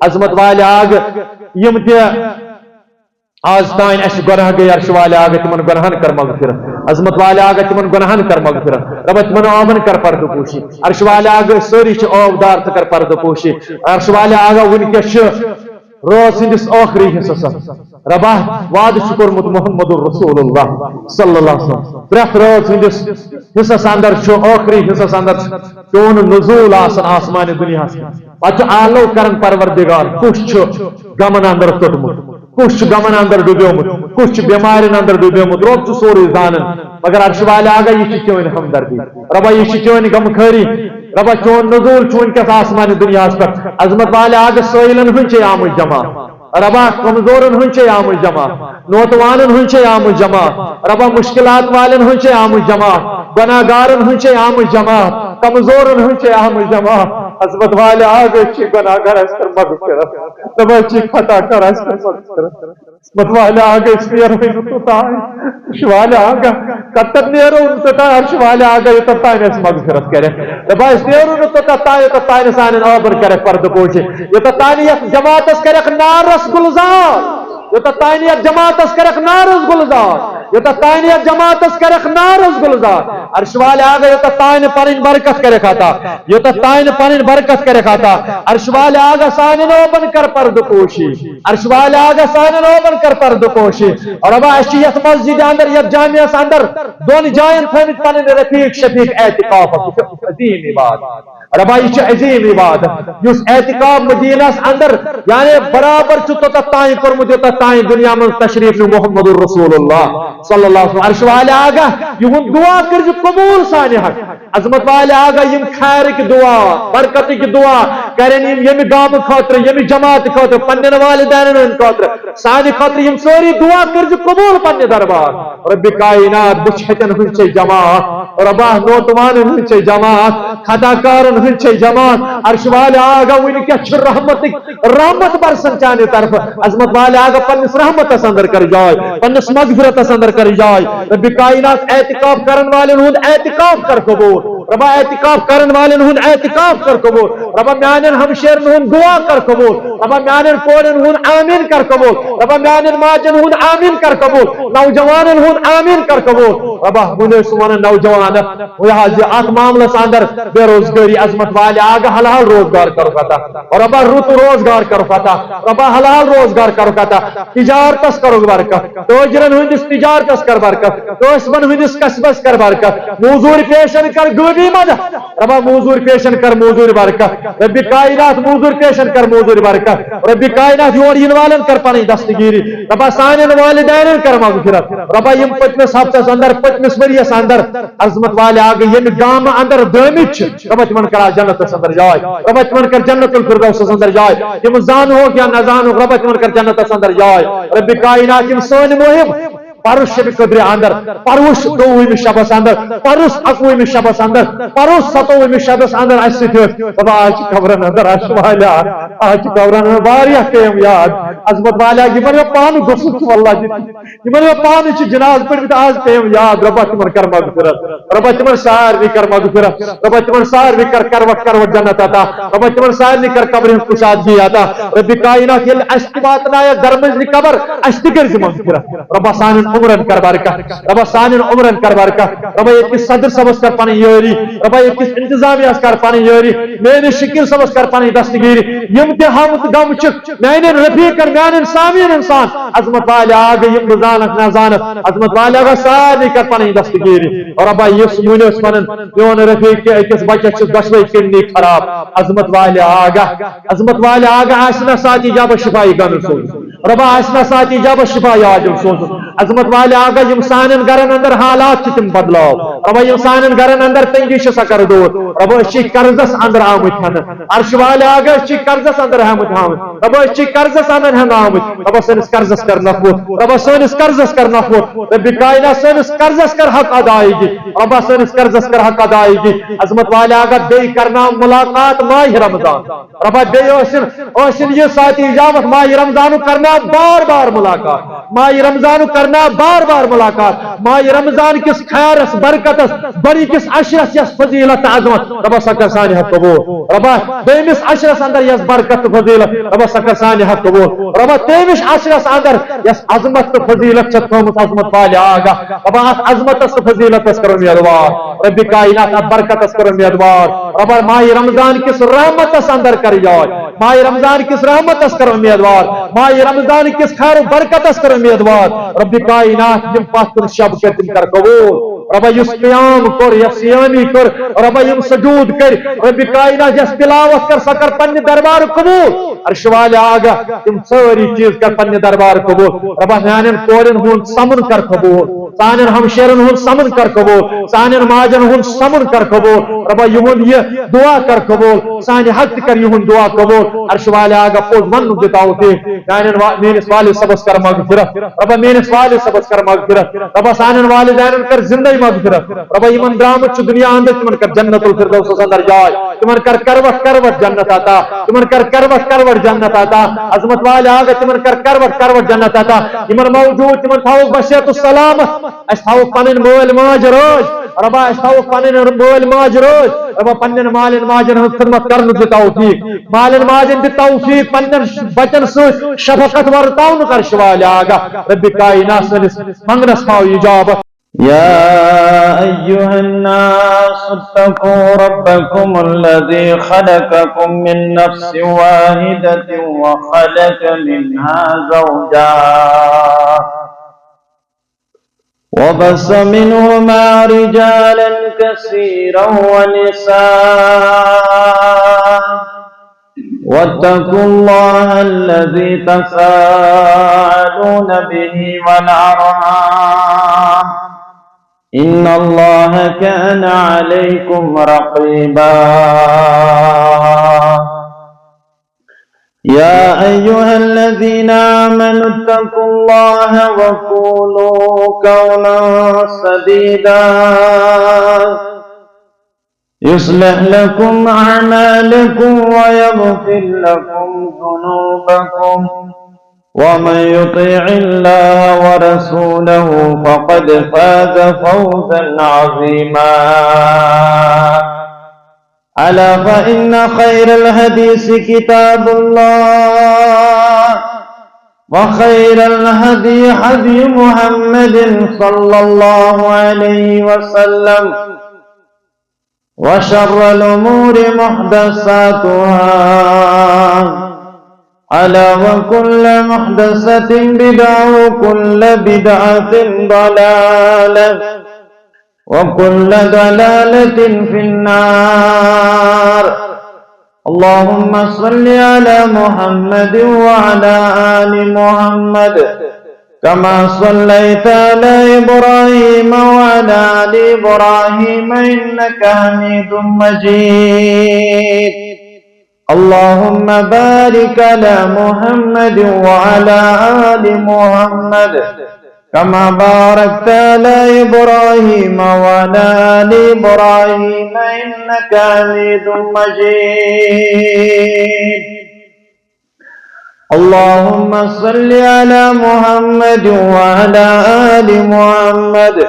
عظمت والے آگ یم تہ آج تائن اس گناہ گئی عرش والے آگ تمن گناہن کر مغفرت عظمت والے آگ تمن گناہن کر مغفرت رب تمن آبن کر پردہ پوشی عرش والے آگ ساری چھ آبدار تہ کر پردہ پوشی عرش والے آگ ونکس روز ہندس آخری حصہ ربا وعد کورمت محمد رسول اللہ صلی اللہ علیہ وسلم پریت روز ہندس حصہ اندر آخری حصہ اندر چون نزول آسمان دنیا پتہ آلو کرن پروردگار کس گمن اندر توٹمت کس گمن اندر ڈوبیومت کس بیمارن اندر ڈوبیومت رب سوری زانن مگر عرش والے آگا یہ چون ہمدردی ربا یہ چون غم خیری ربا چون نزول چون کس آسمان دنیا پر عظمت والے آگ سائلن ہن چھ آمد جمع ربا کمزورن ہن چھ آمد جمع نوتوانن ہن چھ آمد جمع ربا مشکلات والن ہن چھ آمد جمع گناہگارن ہن چھ آمد جمع کمزورن ہن چھ آمد جمع عظمت والے آگے چھ گناہگار اس کر مغفرت ربا چھ خطا کر اس کر مغفرت عظمت والے آگے اس لیے رہے تو تائیں عرش والے آگا کتر نیرو ان تو تائیں عرش والے آگا یہ تو تائیں اس مغفرت کرے ربا اس نیرو ان تو تائیں سانن آبر کرے پرد پوشے یہ تو تائیں جماعت اس کرے نارس گلزار یہ تو تائیں جماعت اس کرے نارس گلزار یہ تو تائیں جماعت اس کرے نارس گلزار عرش والے آگا یہ تو تائیں پرین برکت کرے کھاتا یہ تو تائیں پرین برکت کرے کھاتا عرش والے آگا سانن آبن کر پرد پوشی عرش والے آگا سانن آبن کر پرد پوشی اور ابا اشیت مسجد اندر یا جامعہ اندر دون جائن تھمت پنن رفیق شفیق اعتکاف عظیم عبادت اور ابا یہ عظیم عبادت اس اعتکاف مدینہ اندر یعنی برابر تو تائیں کورمت تائیں دنیا میں تشریف محمد رسول اللہ صلی اللہ علیہ وسلم عرش والے آگا یہ دعا کر قبول سانہ حق عظمت والے آگا یم خیر کی دعا برکت کی دعا کرن یم گام خاطر یم جماعت خاطر پنن والدین خاطر سانہ خاطر یم سوری دعا کر قبول پنہ دربار رب کائنات بچھتن ہن چھ جماعت اور ابا نوتوان ہن چھ جماعت خطا کارن ہن چھ جماعت عرش والے آگا ون کیا چھ رحمت برسن چانے طرف عظمت والے آگا پنس رحمت اندر کر جائے پنس مغفرت اندر کر جائے رب کائنات اعتکاف کرن والن ہن اعتکاف کر قبول ربا اعتکاف کرن والن ہن اعتکاف کر قبول ربا میانن ہمشیرن ہن دعا کر قبول ربا میانن کورن ہن آمین کر قبول ربا میانن ماجن ہن آمین کر قبول نوجوانن ہن آمین کر قبول ربا بنے سمن نوجوان لہذا ات معاملہ اندر بے روزگاری عظمت والے آگا حلال روزگار کرو کتا اور ربا رت روزگار کرو کتا ربا حلال روزگار کرو کتا تجارتس کرو برکت توجرن ہندس تجارتس کر برکت توسمن ہندس کسبس کر برکت موزور پیشن کر گوبی مدد ربا موزور پیشن کر موزور برکت رب کائنات موزور پیشن کر موزور برکت رب کائنات یور ین والن کر پنی دستگیری ربا سانن والدین کر مغفرت ربا یم پتمس ہفتس اندر پتمس وریس اندر عظمت والے آگے یم گام اندر دمچ ربا تمن کر جنت اندر جائے ربا تمن کر جنت الفردوس اندر جائے تم زان ہو یا نہ زان ہو ربا تمن کر جنت اندر جائے رب کائنات یم سون مہم پروس شب قدر اندر پروس 2 شبس اندر پروس 21 شبس اندر پروس 27 شبس اندر اس بابا آج قبرن اندر عرش والا آج قبرن میں واریاہ ٹیم یاد عظمت والا یمن پان گسل والله یمن پان چ جناز پڑھ آج ٹیم یاد رب تمن کر مغفرت رب تمن سار بھی کر مغفرت رب تمن سار بھی کر وقت کر جنت عطا رب تمن سار بھی کر قبر خوشادگی عطا رب کائنات یل اشتبات نا درمز قبر اشتگر مغفرت رب سان عمرن کر برکت ربا سانن عمرن کر برکت ربا ایک صدر سبس کر پانی یوری ربا ایک انتظامیہ کر پانی یوری میرے شکل سبس کر پانی دستگیری یم تے ہم غم چ میانن رفیق کر میانن سامین انسان عظمت والے آگے یم زانت نہ زانت عظمت والے آگے ساری کر پانی دستگیری اور ربا یس مونس منن یون رفیق کے ایک بچہ چ دشوی کنی خراب عظمت والے آگے آسنا ساتھی جاب شفائی گن سو ربا آسنا ساتھی جاب شفائی عاجل سو عظمت والے آگا یم سانن گرن اندر حالات چتم بدلاو ربا یم سانن گرن اندر تنگی سکر دور ربا اچھی قرضس اندر آمد ہن عرش والے آگا اچھی قرضس اندر آمد ہن ربا اچھی قرضس اندر ہن آمد ربا سنس قرضس کر نفوت ربا سنس قرضس کر نفوت رب کائنات سنس قرضس کر حق ادائیگی ربا سنس قرضس کر حق ادائیگی عظمت والے آگا بے کرنا ملاقات ماہ رمضان ربا بے اوشن یہ ساتھی اجابت ماہ رمضان کرنا بار بار ملاقات ماہ رمضان کرنا بار بار ملاقات ماہ رمضان کس خیرس برکتس بڑی کس عشرس یس فضیلت عظمت ربا سکر سانہ قبول ربا بیمس عشرس اندر یس برکت فضیلت ربا سکر سانہ حق قبول ربا تیمش عشرس اندر یس عظمت تو فضیلت چھ تھومت عظمت والے آگاہ ربا ات عظمت تو فضیلت کرو میدوار رب کائنات ات برکت کرو میدوار ربا ماہ رمضان کس رحمت اندر کر یاد ماہ رمضان کس رحمت کرو میدوار ماہ رمضان کس خیر و برکت کرو میدوار رب کائنات یم پتن شب کے تم کر قبول ربا یس قیام کر یس سیامی کر ربا یم سجود کر رب کائنات یس تلاوت کر سکر پنہ دربار قبول عرش والے آگاہ تم ساری چیز کر پنہ دربار قبول ربا سانن کورن ہن سمن کر قبول سانن ہمشیرن ہن سمن کر قبول سانن ماجن ہن سمن کر قبول ربا یہن یہ دعا کر قبول سانہ حق کر یہن دعا قبول عرش والے آگاہ پوز من دتاو تے سانن میرس والد صبس کر مغفرت ربا میرس والد صبس کر مغفرت ربا سانن والدین کر زندگی مغفرت ربا یمن درامت چھ دنیا اندر تمن کر جنت الفردوس اندر جائے تمن کر کروٹ کروٹ جنت عطا تمن کر کروٹ کروٹ جنت عطا عظمت والے آگاہ تمن کر کروٹ کروٹ جنت عطا یمن موجود تمن تھاوک بشیت السلامت اس تھاوک پنن مول ماج روز ربا اس تھاوک پنن مول ماج روز ربا پنن مالن ماجن ہن خدمت کرن دی توفیق مالن ماجن دی توفیق پنن بچن س شفقت ورتاون کر شوالے آگاہ رب کائنات سنس منگنس تھاو اجابت يا أيها الناس اتقوا ربكم الذي خلقكم من نفس واحدة وخلق منها زوجها وبث منهما رجالا كثيرا ونساء واتقوا الله الذي تساءلون به والأرحام إن الله كان عليكم رقيبا يا أيها الذين آمنوا اتقوا الله وقولوا قولا سديدا يصلح لكم أعمالكم ويغفر لكم ذنوبكم ومن يطيع الله ورسوله فقد فاز فوزا عظيما ألا فإن خير الحديث كتاب الله وخير الهدي هدي محمد صلى الله عليه وسلم وشر الأمور محدثاتها ألا وكل محدثة بدعة وكل بدعة ضلالة وكل ضلالة في النار اللهم صل على محمد وعلى آل محمد كما صليت على إبراهيم وعلى آل إبراهيم إنك حميد مجيد اللهم بارك على محمد وعلى آل محمد كما باركت على إبراهيم وعلى آل إبراهيم إنك حميد مجيد اللهم صل على محمد وعلى آل محمد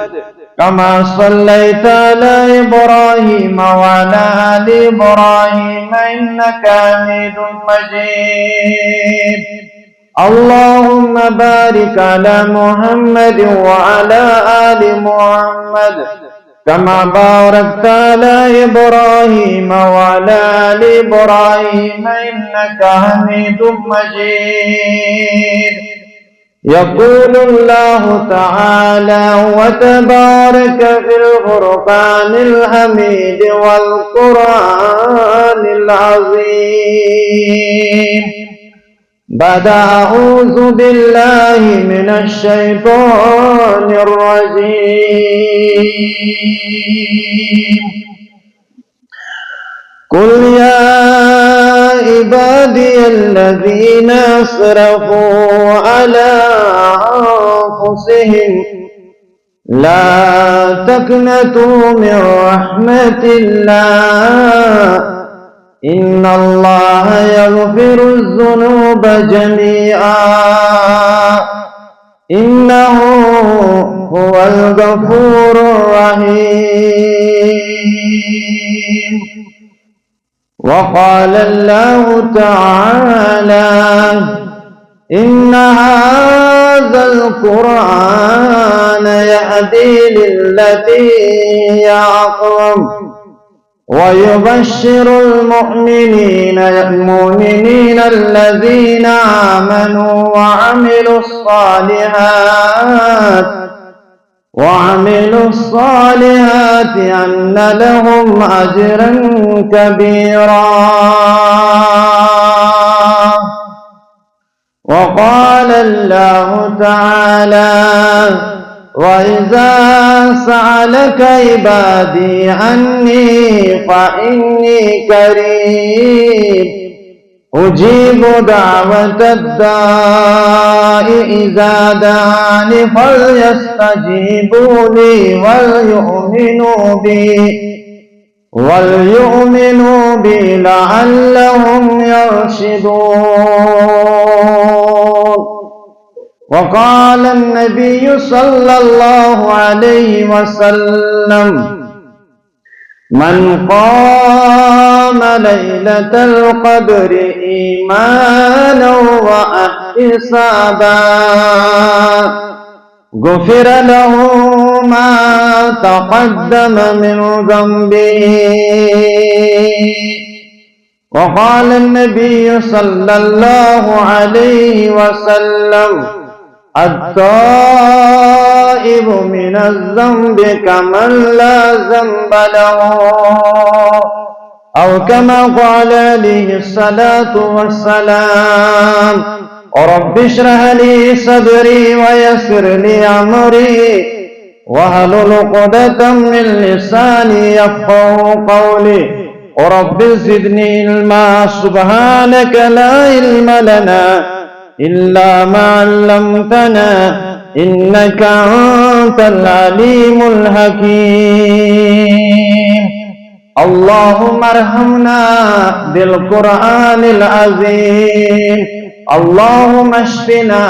كما صليت على إبراهيم وعلى آل إبراهيم إنك حميد مجيد اللهم بارك على محمد وعلى آل محمد كما باركت على إبراهيم وعلى آل إبراهيم إنك حميد مجيد يقول الله تعالى وتبارك في الفرقان الحميد والقرآن العظيم بعد أعوذ بالله من الشيطان الرجيم قل يا عبادي الذين أسرفوا على أنفسهم لا تقنطوا من رحمة الله إن الله يغفر الذنوب جميعا إنه هو الغفور الرحيم وقال الله تعالى إن هذا القرآن يهدي للتي هي أقوم ويبشر المؤمنين الذين آمنوا وعملوا الصالحات أن لهم أجرا كبيرا. وقال الله تعالى وإذا سألك عبادي عني فإني قريب أجيب دعوة الداء إذا دعان فليستجيبوا لي وليؤمنوا بي لعلهم يرشدون. وقال النبي صلى الله عليه وسلم من قام ليلة القدر إيمانا واحتسابا غفر له ما تقدم من ذنبه. وقال النبي صلى الله عليه وسلم التائب من الذنب كمن لا ذنب له أو كما قال عليه الصلاة والسلام. رب اشرح لي صدري ويسر لي أمري واحلل عقدة من لساني يفقهوا قولي. رب زدني علما سبحانك لا علم لنا إلا ما علمتنا إنك أنت العليم الحكيم. اللهم ارحمنا بالقرآن العظيم. اللهم اشفنا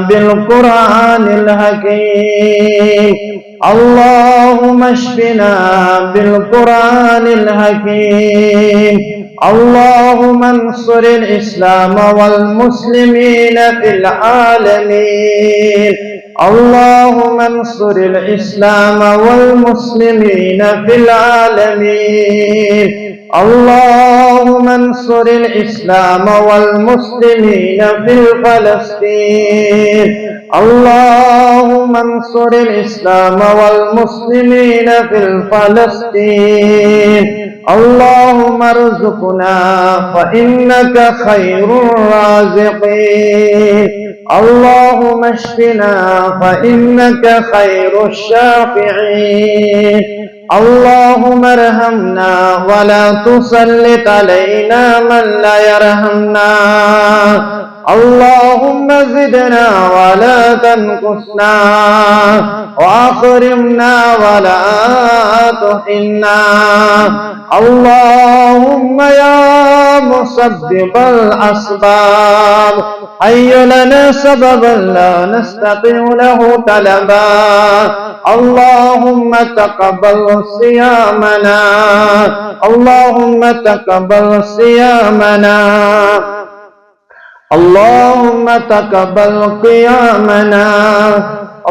بالقرآن الحكيم. اللهم اشفنا بالقرآن الحكيم. اللهم انصر الإسلام والمسلمين في العالمين. اللهم انصر الإسلام والمسلمين في العالمين. اللهم انصر الإسلام والمسلمين في فلسطين. اللهم انصر الإسلام والمسلمين في فلسطين. اللهم ارزقنا فإنك خير الرازقين. اللهم اشفنا فإنك خير الشافعين. اللهم ارحمنا ولا تسلط علينا من لا يرحمنا. اللهم زدنا ولا تنقصنا وأكرمنا ولا تهنا. اللهم يا مسبب الأسباب هيئ لنا سببا لا نستطيع له طلبا. اللهم تقبل صيامنا. اللهم تقبل صيامنا. اللهم تقبل قيامنا.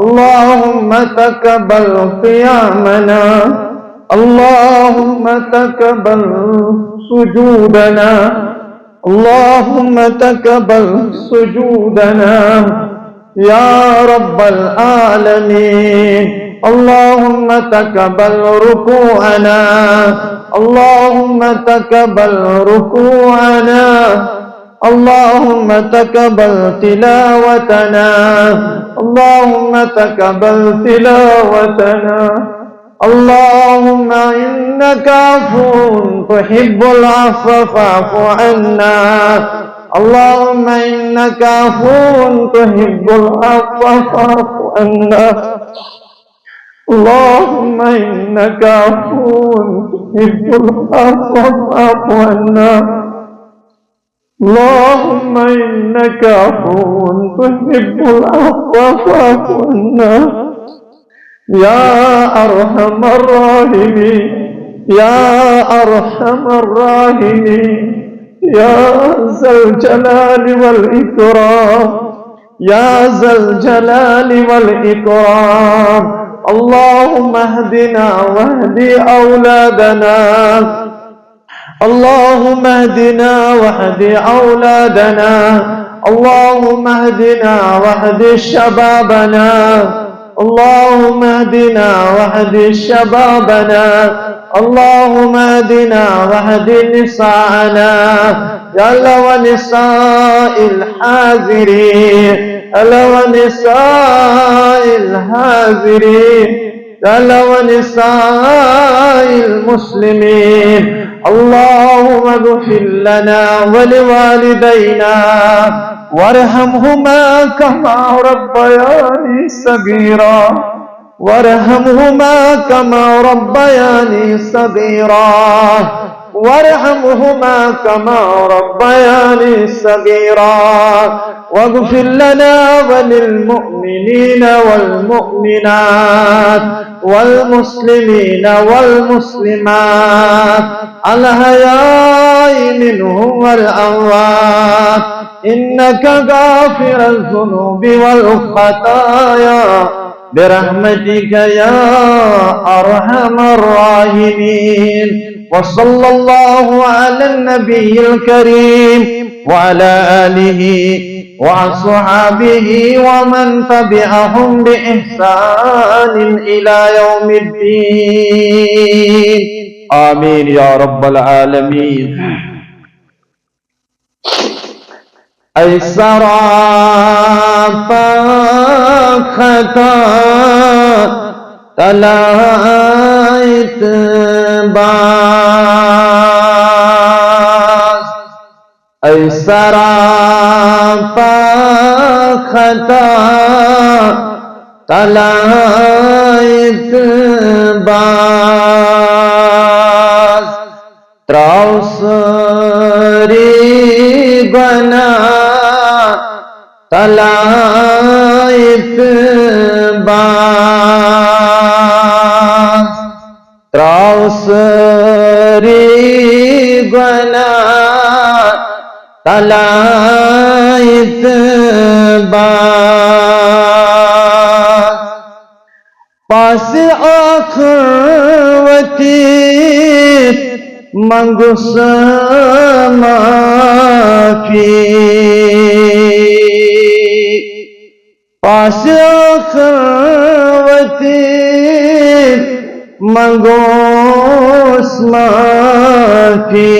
اللهم تقبل قيامنا. اللهم تقبل سجودنا. اللهم تقبل سجودنا يا رب العالمين. اللهم تقبل ركوعنا. اللهم تقبل ركوعنا. اللهم تقبل تلاوتنا. اللهم تقبل تلاوتنا. اللهم إنك عفو تحب العفو فاعف عنا. اللهم إنك عفو تحب العفو فاعف عنا. اللهم إنك عفو تحب العفو فاعف عنا. اللهم إنك عفو تحب العفو فاعف عنا يا أرحم الراحمين. يا أرحم الراحمين يا ذا الجلال والإكرام يا ذا الجلال والإكرام اللهم اهدنا واهد أولادنا اللهم اهدنا واهد أولادنا اللهم اهدنا واهد شبابنا اللهم اهدنا واهد شبابنا اللهم اهدنا واهد نساءنا يا الله ونساء الحاضرين ألا ونساء الحاضرين ألا ونساء المسلمين اللهم اغفر لنا ولوالدينا وارحمهما كما ربياني صغيرا وارحمهما كما ربياني صغيرا وارحمهما كما ربياني صغيرا واغفر لنا وللمؤمنين والمؤمنات والمسلمين والمسلمات الأحياء منهم والأموات إنك غافر الذنوب والخطايا برحمتك يا أرحم الراحمين وصلى الله على النبي الكريم وعلى آله وأصحابه ومن تبعهم بإحسان إلى يوم الدين آمين يا رب العالمين أي سراپا خطا تلائت باز أي سراپا خطا تلائت باز تراؤسری بنا تلائت باز تراؤسری بنا تلائت باز پاس آخرتی منگس معافی پاس آخرتی منگوس معافی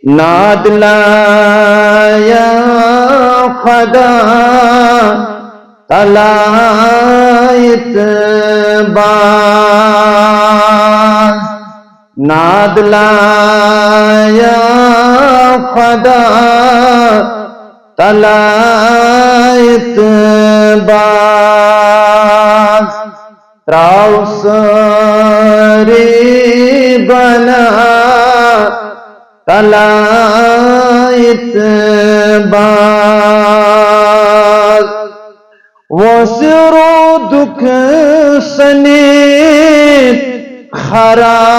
نادلا یا خدا تلائت باز نادلا یا خدا تلائت باز تراؤسری بنا تلائت باز وہ سرو دکھ سنیت خرافاتن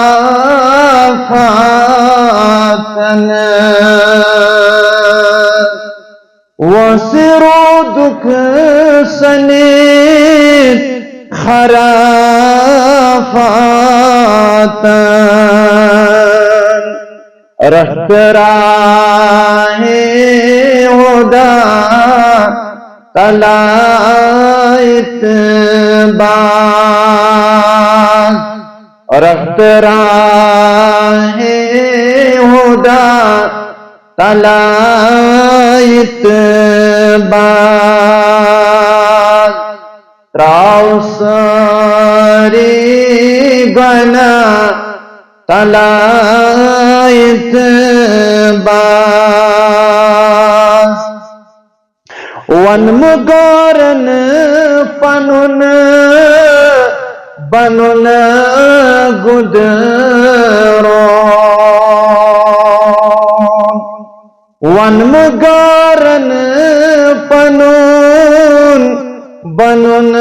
وہ سرو دکھ سنیت خرافاتن رخت راہ ہدا تلائت باز رخت راہ ہدا تلائت باز تراؤسری بنا تلائت باز ون مگارن پنن بنن گدرون ون مگارن پنن بنن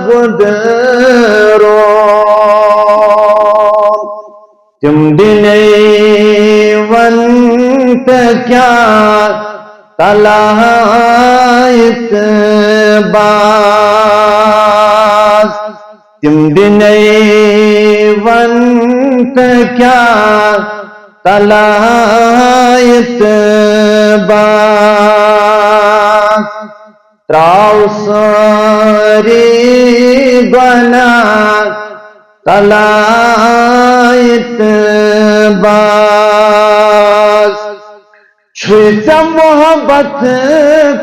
گدرون تم دنے ونت کیا تلائت باز تم دنے ونت کیا تلائت باز تراؤ ساری گنا تلائت باز چھوچ محبت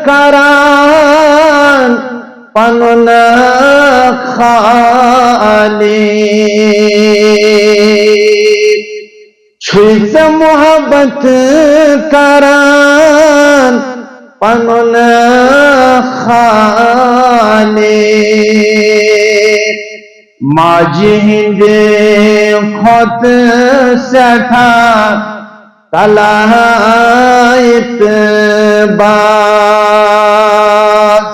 کران پنن خالی چھوچ محبت کران پنن خالی ماجی ہندے خود سٹھا تلائت باز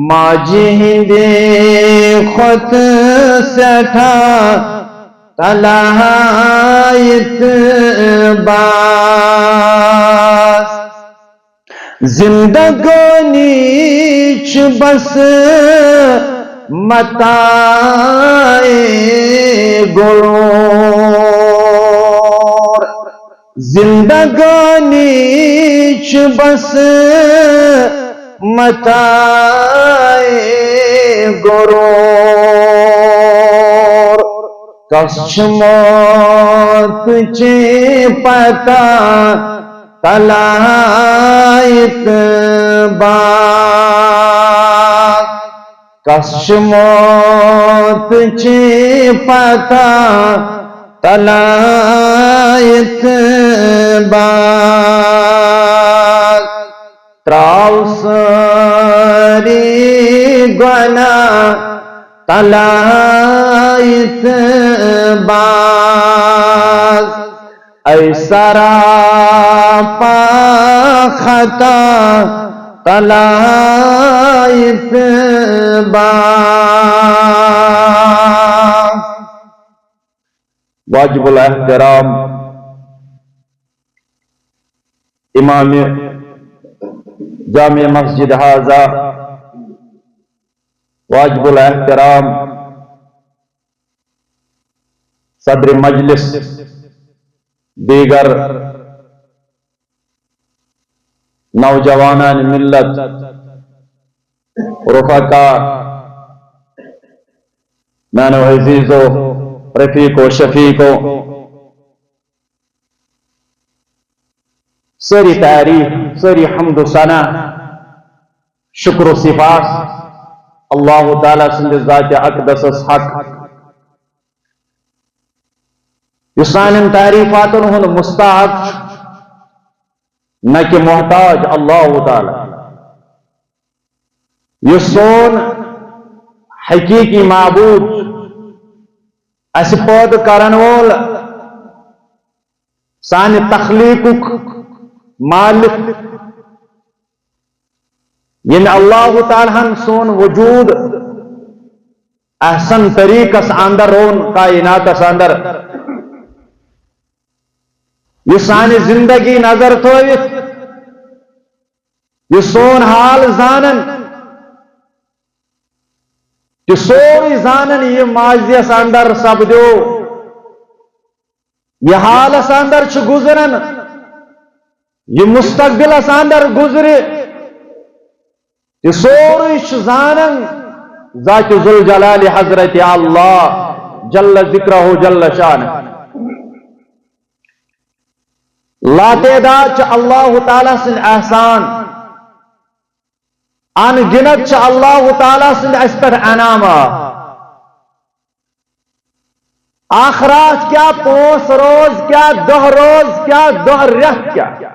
ماجی ہندے خود سٹھا تلائت باز زندگانی چ بس متائے غرور زندگانی چ بس متائے غرور کس چھ موت چے پتا تلائت باز کس چھ موت چے پتا تلائت باز تراؤ ساری گنا تلائت باز ای سراپا خطا تلائت باز واجب الاحترام امام جامع مسجد حاضہ واجب الاحترام صدر مجلس دیگر نوجوانان ملت رفقا نانو عزیزو رفیقو شفیقو سری تعریف سری حمد و ثنا شکر و صفات اللہ تعالیٰ سند ذات اقدس حق یسان تعریفات ہن مستحق نہ کہ محتاج اللہ تعالیٰ یہ سون حقیقی معبود اس پود کرن وول سان تخلیق مالک ین اللہ تعالیٰ سون وجود احسن طریقہ اندر رون کائنات اندر یہ سانی زندگی نظر تھویت یہ سون حال زانن کہ سوری زانن یہ ماضیس اندر سپدو یہ حالس اندر چھ گزرن یہ مستقبلس اندر گزرے یہ سوری چھ زانن ذات ذوالجلال حضرت اللہ جل ذکرہ جل شان لا تعداد چھ اللہ تعالیٰ سن احسان ان گنت چھ اللہ تعالیٰ سن اس پر انعامہ آخرات کیا پوس روز کیا دہ روز کیا دہ رہ کیا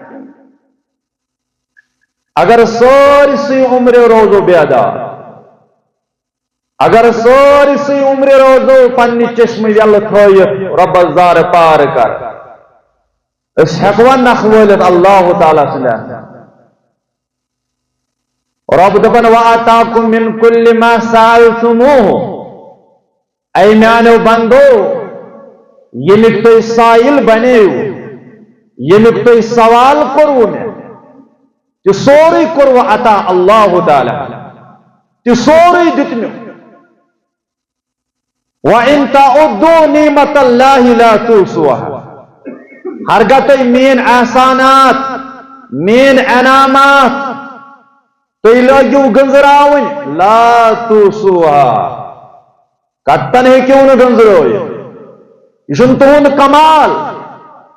اگر سوری سی عمر روزو بیادار اگر سوری سی عمر روزو پنی چشم یل تھوئی رب الزار پار کر اس حقوان نخوالت اللہ تعالیٰ صلی اللہ رب دپن وآتاکم من کل ما سألتموه اے میانو بندو یمیک تُہۍ سائل بنیو یمیک تُہۍ سوال کرو میں تہِ سورُے کوٚروٕ عطا اللہ تعالیٰ تہِ سورُے دیُت مےٚ وَإِن تَعُدُّوا نِعمَتَ اللَّهِ لَا تُحْصُوهَا ہرگاہ تُہۍ میٲنۍ احسانات میٲنۍ انعامات تُہۍ لٲگِو گنٛزراوٕنۍ لا تُحْصُوهَا کتن ہیٚکِو نہٕ گنٛزرٲوِتھ یہ چھُنہٕ تُہُنٛد کمال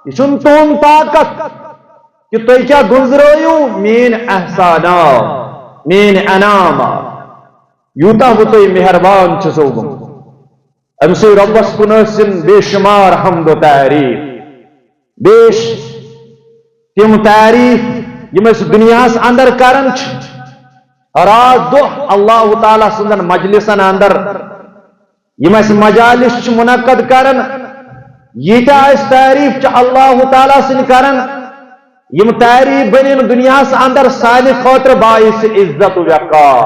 یہ چھُنہٕ تُہُنٛد طاقت کہ تُہۍ کیٛاہ گنٛزرٲیِو میٲنۍ احسانات میٲنۍ انعامات یوٗتاہ بہٕ تۄہہِ مہربان چھُسو گوٚمُت أمۍ سٕے رۄبس کُن ٲسِن بے شُمار حمد و تعریٖف بیش تِم تعریٖف یِم أسۍ دُنیاہس اندر کران چھِ رات دۄہ اللہ تعالیٰ سٕنٛدن مجلسن اندر یِم أسۍ مجالس چھِ منعقد کران ییٖتیاہ أسۍ تعریٖف چھِ اللہ تعالیٰ سٕنٛدۍ کران یم تعریٖف بنن دنیاہس اندر سانہِ خٲطرٕ باعث عزت و وقار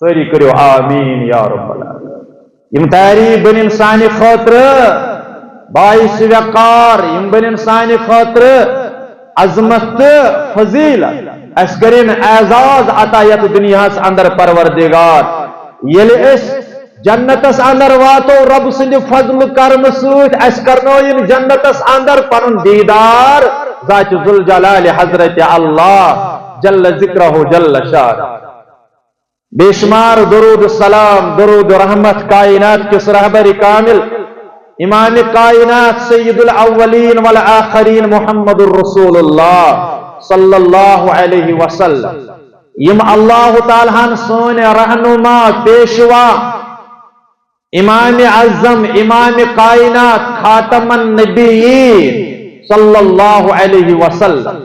سٲری کٔرِو آمیٖن یا رب العالمین یم تعریٖف بنن سانہِ خٲطرٕ باعث وقار یم بنن سانہِ خٲطرٕ عظمت تہٕ فضیلت اَسہِ کٔرِن اعزاز عطا یتھ دنیاہس اندر پروردگار ییٚلہِ أسۍ جنتس اندر واتو رب سٕنٛدِ فضل کرم سۭتۍ اَسہِ کرنٲیِن جنتس اندر پنُن دیدار ذات ذوالجلال حضرت اللہ جل ذکرہ جل شان بے شمار درود السلام درود رحمت کائنات کس رہبر کامل امام کائنات سید الاولین والآخرین محمد الرسول اللہ صلی اللہ علیہ وسلم یم اللہ تعالیٰ سون رہنما پیشوا امام اعظم امام کائنات خاتم النبیین صلی اللہ علیہ وسلم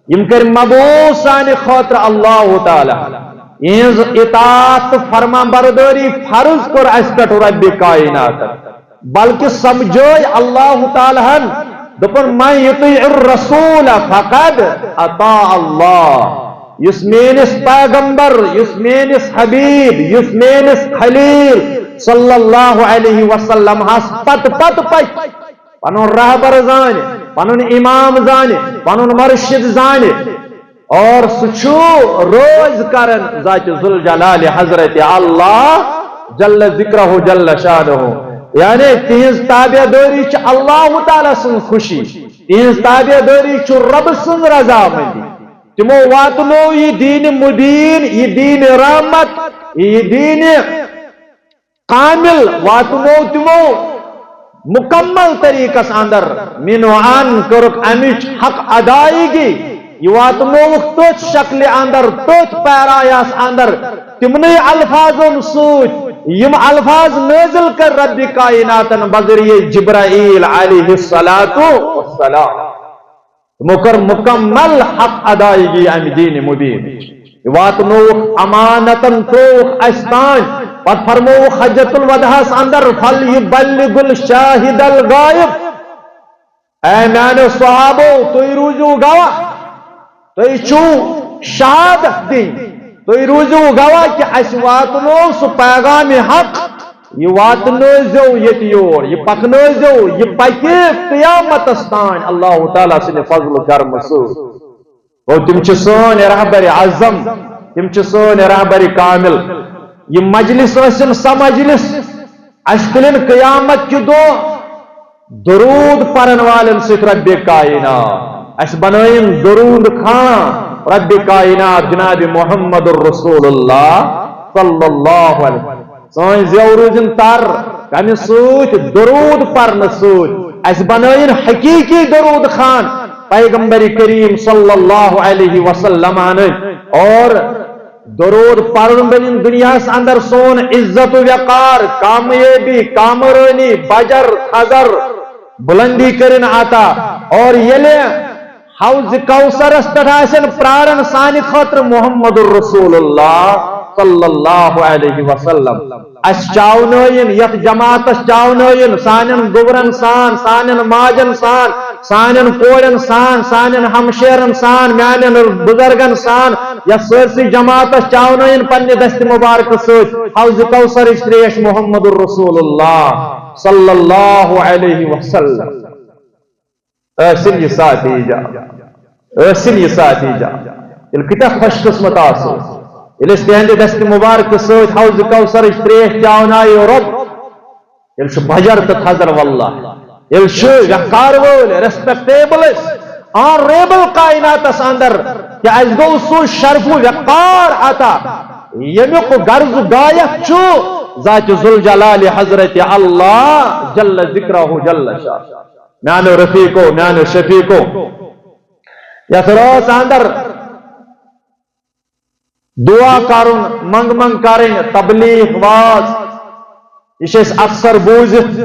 یم کر مبعوث سانہِ خاطر اللہ تعالیٰ یہنز اطاعت فرما برداری فرض کر اس پٮ۪ٹھ رب کائنات بلکہ سمجھوئے اللہ تعالیٰ دپن من یطیع الرسول فقد اطاع اللہ یس مینس پیغمبر یس مینس حبیب یس مینس خلیل صلی اللہ علیہ وسلم ہس پت پنن رہبر زانے پنن امام زانے پنن مرشد زانے اور سچو روز کرن ذات ذوالجلال حضرت اللہ جل ذکرہ جل شانہ یعنی تہنز تابع داری چھ اللہ تعالیٰ سن خوشی تہنز تابع داری چھ رب سن رضامندی تمو واتنو یہ دین مبین یہ دین رحمت یہ دین کامل واتنو تمو مکمل طریقہ اندر مینو ان کرک امچ حق ادائیگی یہ واتنوک تت شکل اندر تت پیرایاس اندر تمنی الفاظن سوچ یم الفاظ نازل کر رب کائناتن بذریعہ جبرائیل علیہ السلام مکر مکمل حق ادائیگی ام دین مبین واتنوک امانتن توک استان پر فرموک حجت الوداع اندر فلیبلغ الشاہد الغائب اے میانو صحابو توی روزو گواہ توی چو شہادت دیں توی روزو گواہ کہ اس واتنو سو پیغام حق یہ واتنوزو یتیور یہ پکنوزو یہ پکی قیامت استان اللہ تعالیٰ سے فضل کرم سو اور تم چسون رہبر اعظم تم چسون رہبر کامل یہ مجلس وسن سا مجلس اشکلن قیامت کی دو درود پرن والن ست رب کائنات اس بنائن درود خان رب کائنات جناب محمد الرسول اللہ صلی اللہ علیہ وسلم سوئن زیوروزن تر کمی سوچ درود پرن سوچ اس بنائن حقیقی درود خان پیغمبر کریم صلی اللہ علیہ وسلم اور درود پرن بنین دنیا سے اندر سون عزت و وقار کامیابی کامرانی بجر خزر بلندی کرن آتا اور یلے حوض کوثر استداسن پرارن سانی خاطر محمد الرسول اللہ صلی اللہ علیہ وسلم اس چاونوین یک جماعت اس چاونوین سانن گورن سان سانن ماجن سان سانن کورن سان سانن ہمشیرن سان میانن بزرگن سان یا سرسی جماعت چاونین پنہ دست مبارک ست حوض کوثر تریش محمد الرسول اللہ صلی اللہ علیہ وسلم ٲسِن یہِ ساتھ ٲسِن یہِ ساتھ ییٚلہِ کۭتیاہ خوش قسمت آسو ییٚلہِ أسۍ تِہنٛدِ دست مبارک سۭتۍ حوض کوثر تریش چاونایو رۄب ییٚلہِ چھُ بجر تہٕ تھزر واللہ ییٚلہِ چھُ وقار وٲلۍ ریسپیکٹیبل آنریبل کائناتس اندر کہ اَسہِ گوٚو سُہ شرف وقار عطا ییٚمیُک غرض غایت چھُ ذات ذوالجلال حضرت اللہ جل ذکرہ جل شاہ میانو رفیقو میانو شفیقو یتھ روز اندر دعا کرن منگ منگ کرن تبلیغ واز یہ اکثر بوزت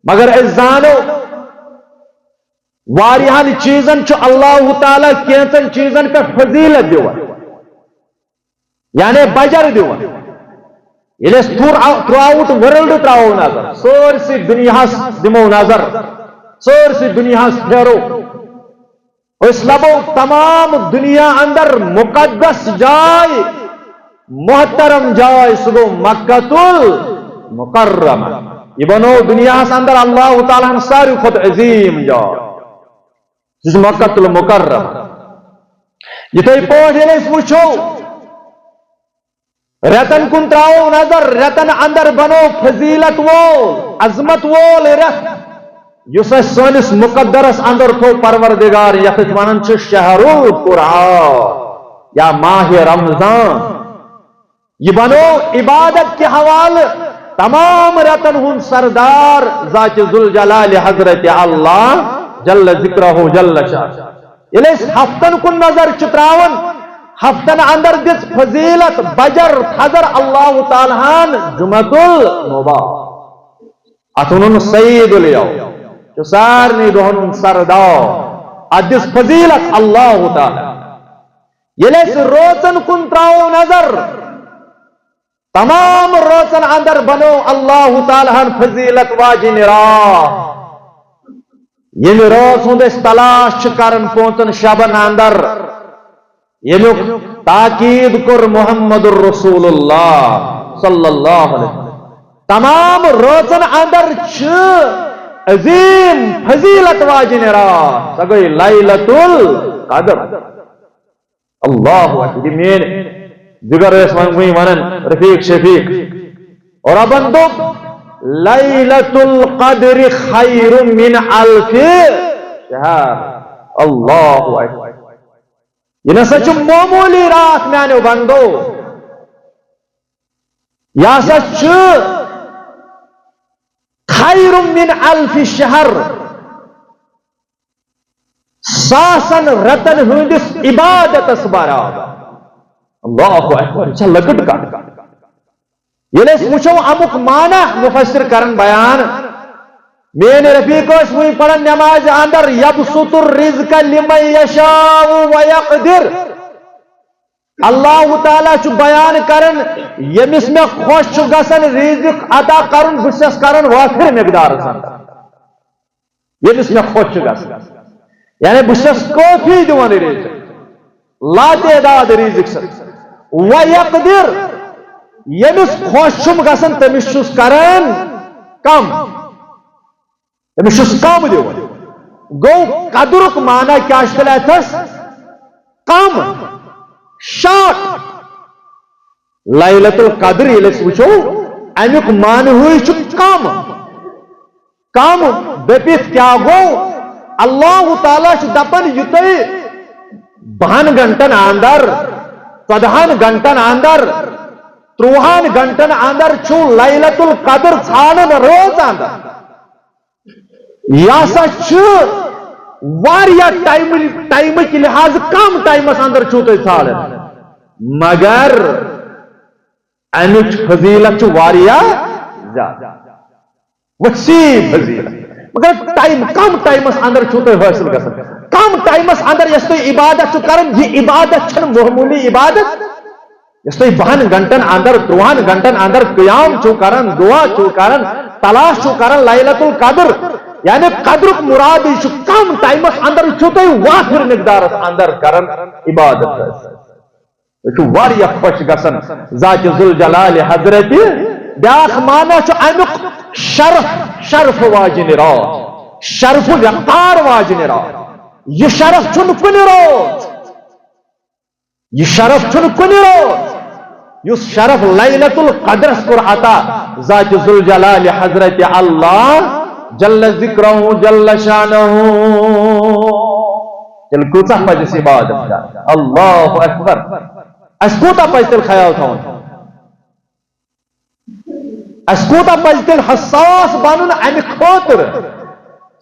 مگر اس زانو واریہن چیزن چھ اللہ تعالی کینچن چیزن پہ فضیلت دیوان یعنی بجر دیوان یہ تھرو آؤٹ ورلڈ تراو نظر سورسی دنیا دمو نظر سورسی دنیا پھیرو اس لبو تمام دنیا اندر مقدس جائے محترم جائے سگو مکۃ المکرم یہ بنو دنیا اندر اللہ تعالیٰ ساری خود عظیم جائے مکۃ المکرم یہ تو پوچھ وچھو رتن کن تراؤ نظر رتن اندر بنو فضیلت وول عظمت وول رت یس سونس مقدرس اندر تھو پروردگار یت ونان شہر القرآن یا ماہ رمضان یہ بنو عبادت کے حوالے تمام رتن ہن سردار ذات ذوالجلال حضرت اللہ جل ذکرہ جل شاہ یل ہفتن کن نظر چتراون ہفتن اندر دس فضیلت بجر تھزر اللہ تعالیٰ جمعۃ المبارک اتن سعید الیوم جو سارنی دہن سردار ادس فضیلت اللہ تعالی یل روزن کن تراؤ نظر تمام روزن اندر بنو اللہ تعالیٰ فضیلت واجن راہ یم روز ہند تلاش کرن پونچن شبن اندر یمیک تاکید کر محمد الرسول اللہ صلی اللہ علیہ وسلم تمام روزن اندر عظیم فضیلت واجن راہ سہ گئی لیلۃ القدر اللہ اکبر مین دیگر ونن رفیق شفیق اور ابن دپ لیلۃ القدر خیر من الف شہر اللہ اکبر یہ نسا چھ معمولی رات میانو بندو یا سا چھ خیر من الف شہر ساسن رتن ہندس عبادت برابر اللہ اکبر چھ لکٹ کا یہ وچھو امک معنی مفسر کرن بیان میرے رفیق وہی پڑھن نماز اندر یبسط الرزق لمن یشاء ویقدر اللہ تعالیٰ چھ بیان کرن یمس میں خوش گسن رزق عطا کرن بسس کرن وافر مقدار سن یمس میں خوش گسن یعنی بسس کافی دون رزق لا تعداد رزق سن ویقدر یمس خوش گسن تمس چھس کرن کم تمس کم دون گو قدرک معنی کیا اتس کم شاٹ لیلۃ القدر یل وچو امیک معنی ہوئی کم کم دپت کیا گو اللہ تعالیٰ دپن یہ تھی 12 گھنٹن اندر 14 گھنٹن اندر 30 گھنٹن اندر چھو لیلۃ القدر ژھانڈن روز اندر یہ سا واریاہ ٹائم کے لحاظ کم ٹائمس اندر چھو تھی ژھانڈن مگر امچ فضیلت واریاہ زیادہ وسیع فضیلت مگر ٹائم کم ٹائمس اندر چھو تھی حاصل گژھان کم ٹائمس اندر یس تھی عبادت کرن یہ عبادت چھن معمولی عبادت یس تھی 12 گھنٹن اندر 30 گھنٹن اندر قیام چھو کرن دعا چھو کرن تلاش چھو کرن لیلۃ القدر یعنی قدر مراد یہ کم ٹائمس اندر تھی وافر مقدارس اندر کرن عبادت یہ خوش گسن ذات ذوالجلال حضرت بیاکھ مانا امیک شرف واجن رات شرف وقار واجن رات یہ شرف چھن کن روز یہ شرف چھن کن روز اس شرف لیلۃ القدرس کور عطا ذات ذوالجلال حضرت اللہ جل ذکرہ جل شانہ تیل کوتا پزس عبادت اللہ اکبر اس کوتا پز تیل خیال تھاون اس کوتا پز تیل حساس بنن امہ خاطر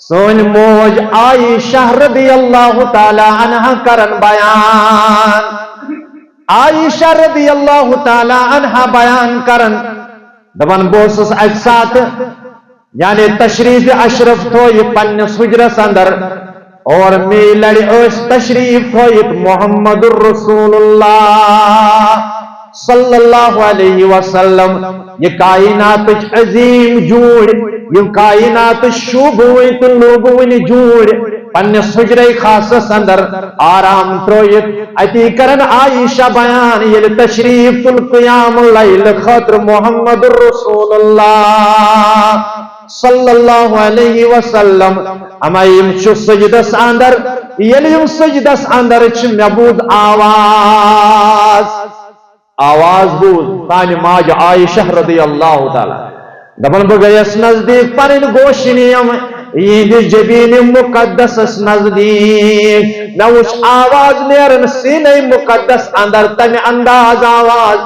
سون موج عائشہ رضی اللہ تعالی عنہ کرن بیان عائشہ رضی اللہ تعالی عنہ بیان کرن دپان بوسس اک سات یعنی تشریف اشرف تھوئی پنس حجرس اندر اور می لڑی اس تشریف تھوئی محمد الرسول اللہ صلی اللہ علیہ وسلم یہ کائنات عظیم جوڑ یہ کائنات شوبوئی تو لوبوئی جوڑ پنس حجر خاصس اندر آرام ترویت اتی کرن عائشہ بیان یہ تشریف القیام اللیل خاطر محمد الرسول اللہ صلی اللہ علیہ وسلم اما یم چھ سجدس اندر یل یم سجدس اندر چھ مبود آواز بود تانی ماج عائشہ رضی اللہ تعالی دپن بہ گیس نزدیک پنن گوشنیم یہ جبین مقدس نزدیک نہ وچ آواز نیرن سینہ مقدس اندر تم انداز آواز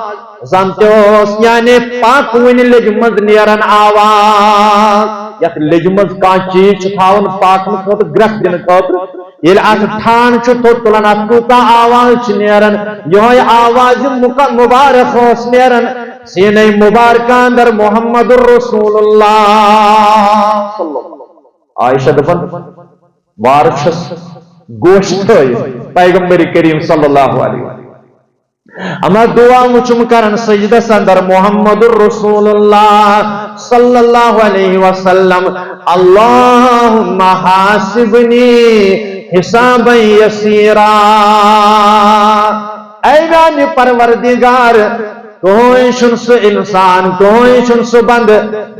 زانتوس یعنی پاک ون لجمز نیرن آواز یت لجمز کان چیز تھاون پاک خاطر گرفت دن خاطر یل ات ٹھان تو تلن ات کوتا آواز نیرن یہ آواز مبارک ہوس نیرن سینہ مبارک اندر محمد الرسول اللہ صلی اللہ عائشہ دفن وارشس گوشت پیغمبر کریم صلی اللہ علیہ وسلم اما دعا مچم کرن سجدس اندر محمد الرسول اللہ صلی اللہ علیہ وسلم اللہم حاسبنی حسابا یسیرا اے میانی پروردگار کوئی شن سو انسان کوئی شن سو بند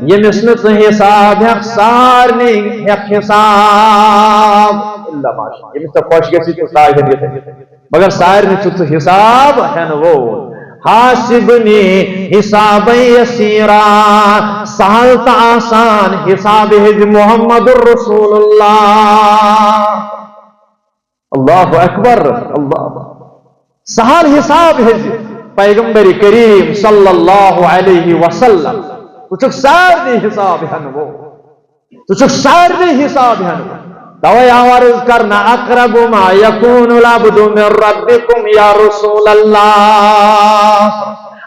یمس نت حساب حق سارنی حق حساب اللہ ماشاء یمس تو خوش گسی تو سارنی مگر سارنی تو حساب ہے وہ حاسبنی حساب یسیرا سہل تا آسان حساب ہے محمد الرسول اللہ اللہ اکبر اللہ سہل حساب ہے پیغمبر کریم صلی اللہ علیہ وسلم تجھک سارنی حساب ہے وہ تجھک سارنی حساب ہے وہ دوائے آوارز کرنا اقرب ما یکون العبد من ربکم یا رسول اللہ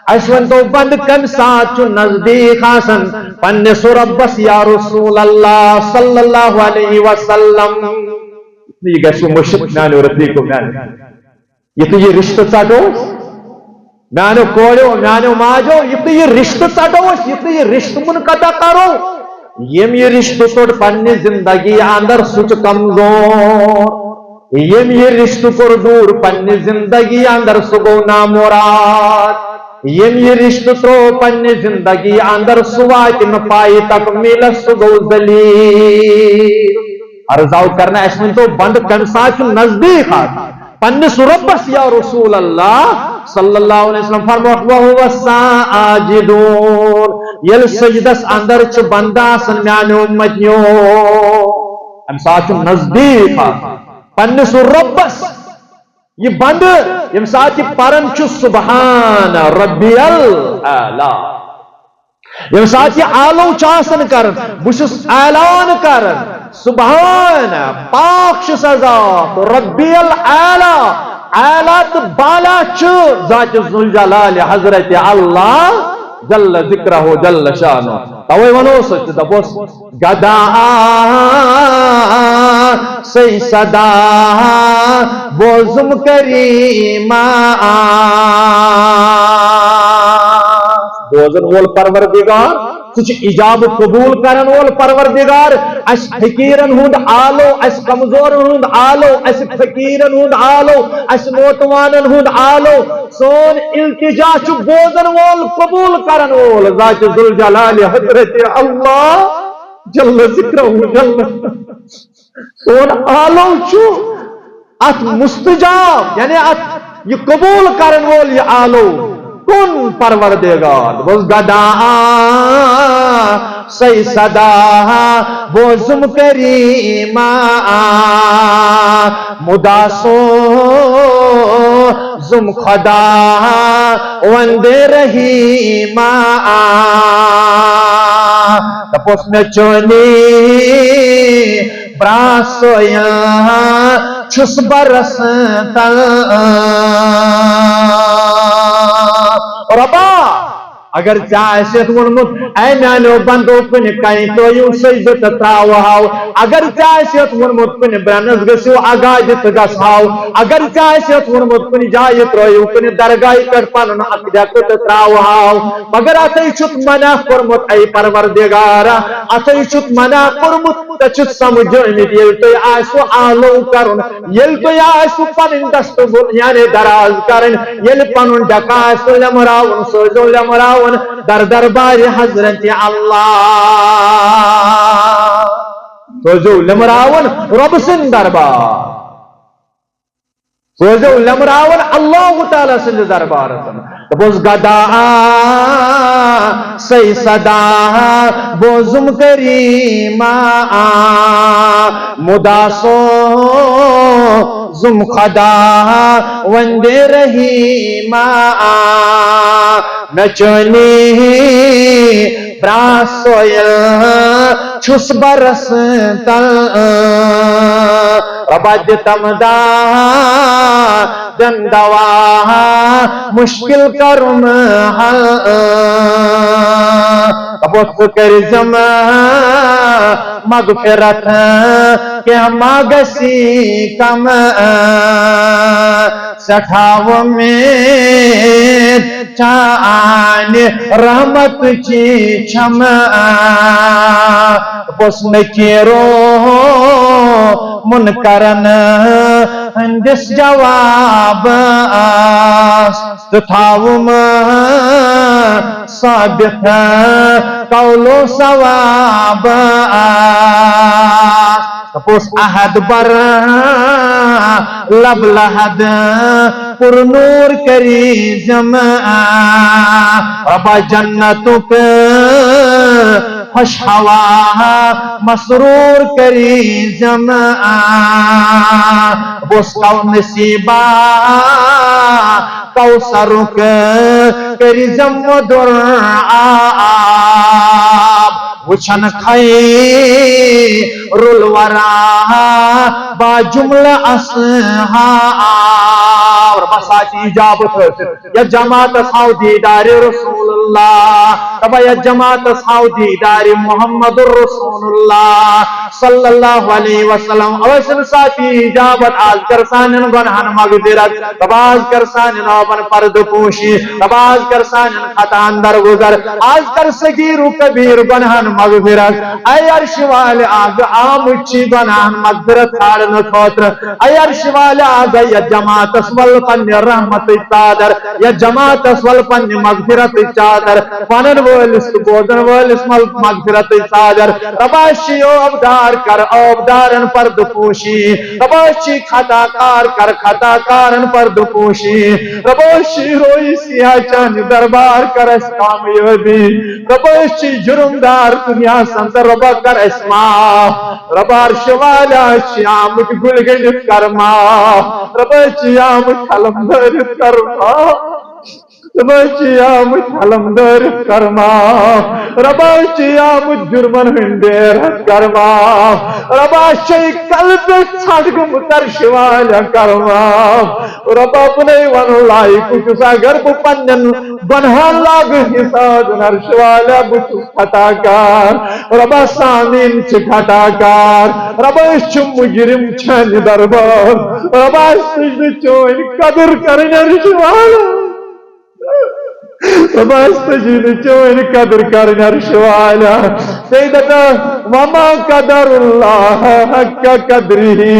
اشون تو بند کم ساتھ چو نزدیک آسن پن سربس یا رسول اللہ صلی اللہ علیہ وسلم یہ گیسو مشک میانو رفیقو میانو یہ تو یہ رشتہ چاٹو میانو کوڑو میانو ماجو یہ تو یہ رشتہ چاٹو یہ تو یہ رشتہ منقطع کرو یم یہ رشتہ توڑ پنی زندگی اندر سچ کمزور یم یہ رشتہ پر دور پنی زندگی اندر سگو نامورات یم یہ رشتہ تو پنی زندگی اندر سوات مپائی تک میل سگو ذلیل عرضاو کرنا اسمن تو بند کنساچ نزدیک آتا پنس ربس یا رسول اللہ صلی اللہ علیہ وسلم فرموخ وہو ساجدون یل سجدس اندر چھ بنداسن میان امتیو ہم ساتھ نزدیک پنس ربس یہ بند یم ساتھ پرن چھ سبحان ربی الاعلی یم ساتھ آلو چاسن کرن بشس اعلان کرن سبحان پاک سزا ربی الاعلی اعلی بالا چھ ذات ذوالجلال حضرت اللہ جل ذکرہ جل شانہ توئی ونو سچ دبوس گدا سی صدا بوزم کریما بوزن وول پروردگار سچ اجاب قبول کرن وول پروردگار اس فقیرن ہند آلو اس کمزور ہند آلو اس فقیرن ہند آلو اس نوتوانن ہند آلو سون التجا چھ بوزن وول قبول کرن وول ذات ذوالجلال حضرت اللہ جل ذکرہ جل سون آلو چھ ات مستجاب یعنی ات یہ قبول کرن وول یہ آلو کن پروردگار بوز گدا سی صدا بوزم کریما مداسو زم خدا وند رحیما تپوس میں چونی براسویا چھس برس تل ربا اگر چاہیت ونمت اے میانو بندو کن کئی تو یوں سجدت تراوہاو اگر چاہیت ونمت کن برنس گسیو اگاجت گساو اگر چاہیت ونمت کن جایت رویو کن درگاہی کر پانن اقدیکت تراوہاو مگر اتی چھت منع کرمت اے پروردگارا اتی چھت منع کرمت تچھت سمجھو امید یل تو آسو آلو کرن یل تو آسو پانن دست یعنی دراز کرن یل پانن ڈکاسو لمراون سوزو لمراون در دربار حضرت اللہ سوزو لمراون رب سن دربار سوزو لمراون اللہ تعالی سن دربار بوز گدا سی صدا بوزم کریما مداسو زم خدا وند رحیما نچنی براسویل چھس برس تل رباد تمدا جندوا مشکل کرم حل ابوس کر زما مغفرت کہ ماگسی کم سٹھاو میں چان رحمت چی چھم بس نکیرو منکرن ہندس جواب تتھاوم ثابت قولو ثواب تپوس احد بر لب لحد پر نور کری زم ربا جنتک خوش ہوا مسرور کری زم بوس کو نصیبہ کوثرک کری زم در آب وچھن خیر الورا با جملہ اصحاب بساتی اجابت یا جماعت سعودی دار رسول اللہ تبا یا جماعت سعودی دار محمد رسول اللہ صلی اللہ علیہ وسلم اوسن ساتی اجابت آج کرسانن گنہن مغفرت تباز کرسانن اوپن پرد پوشی تباز کرسانن خطان در گزر آج کر صغیر و کبیر گنہن مغفرت اے عرش والے آگ آمچی گنہن مغفرت کھارن خاطر اے عرش والے آگ یا جماعت اسول پن رحمت چادر یا جماعت اسول پن مغفرت چادر پنن وولس بودن وولس مغفرت چادر تباشی اوبدار کر اوبدارن پرد پوشی تباشی خطا کار کر خطا کارن پرد پوشی تباشی روئی سیاہ چند دربار کر اس کامیابی تباشی جرمدار دنیا سندر ربا کر اسما ربار شوالا شیام گل گل کرما ربا شیام کلم در کرما ربا شیام کلم در کرما ربا شیام جرمن ہندیر کرما ربا شی قلب چھڑگم تر شوالا کرما ربا بنی ون لائی کچھ ساگر پنن بنہان لاگ حساد نر شوالا بچ خطا کار ربا سامین چھ خطا کار ربا چھ مجرم چھن دربار ربا سجد چوئن قدر کرنر شوالا ربا استجیب چون قدر کرن عرش والا سیدتا وما قدر اللہ حق قدری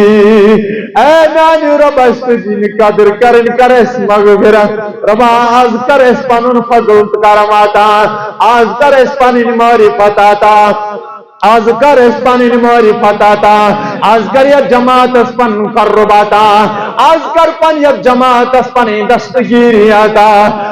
اے نانی ربا استجیب قدر کرن کرس مغفرت ربا آز کرس پنن فضل کرماتا آز کرس پنن معرفت آتا آز کر اس پانی نماری فتاتا آز کر یا جماعت اس پن قرباتا آز کر پن یا جماعت اس پن دستگیری آتا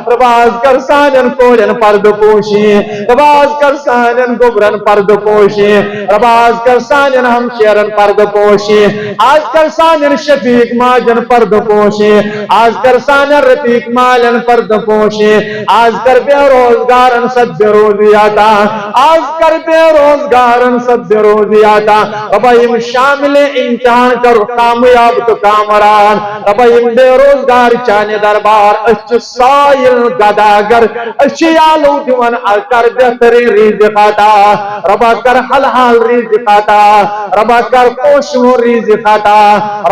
رب آز کر سانن کولن پرد پوشی رب آز کر سانن گبرن پرد پوشی رب آز کر سانن ہمشیرن پرد پوشی آز کر سانن شفیق ماجن پرد پوشی آز کر سانن رفیق مالن پرد پوشی آز کر بے روزگارن صد روزی آتا آز کر بے روزگار سب روزی آتا ربا ام شامل امتحان کر کامیاب تو کامران ربا ام بے روزگار چانے دربار اچھ سائل گداگر اچھ یالو دیوان کر بہتری رزق آتا ربا کر حلحال رزق آتا ربا کر پوشو رزق آتا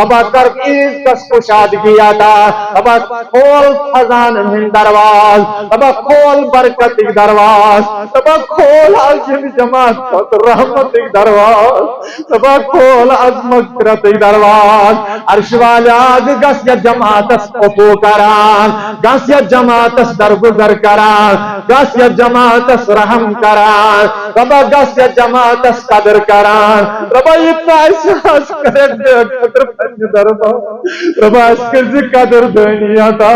ربا کر عز کس کشادگی آتا ربا کھول خزان من درواز ربا کھول برکت درواز ربا کھول عظیم جماعت رحمت درواز ربا کھول عظمت درواز عرش والا گس یا جماعت پپو کران گس یا جماعت درگزر کران گس یا جماعت رحم کران ربا گس یا جماعت قدر کران ربا اتنا احساس کرے قدر پنج دربار ربا اس کے قدر دنیا تا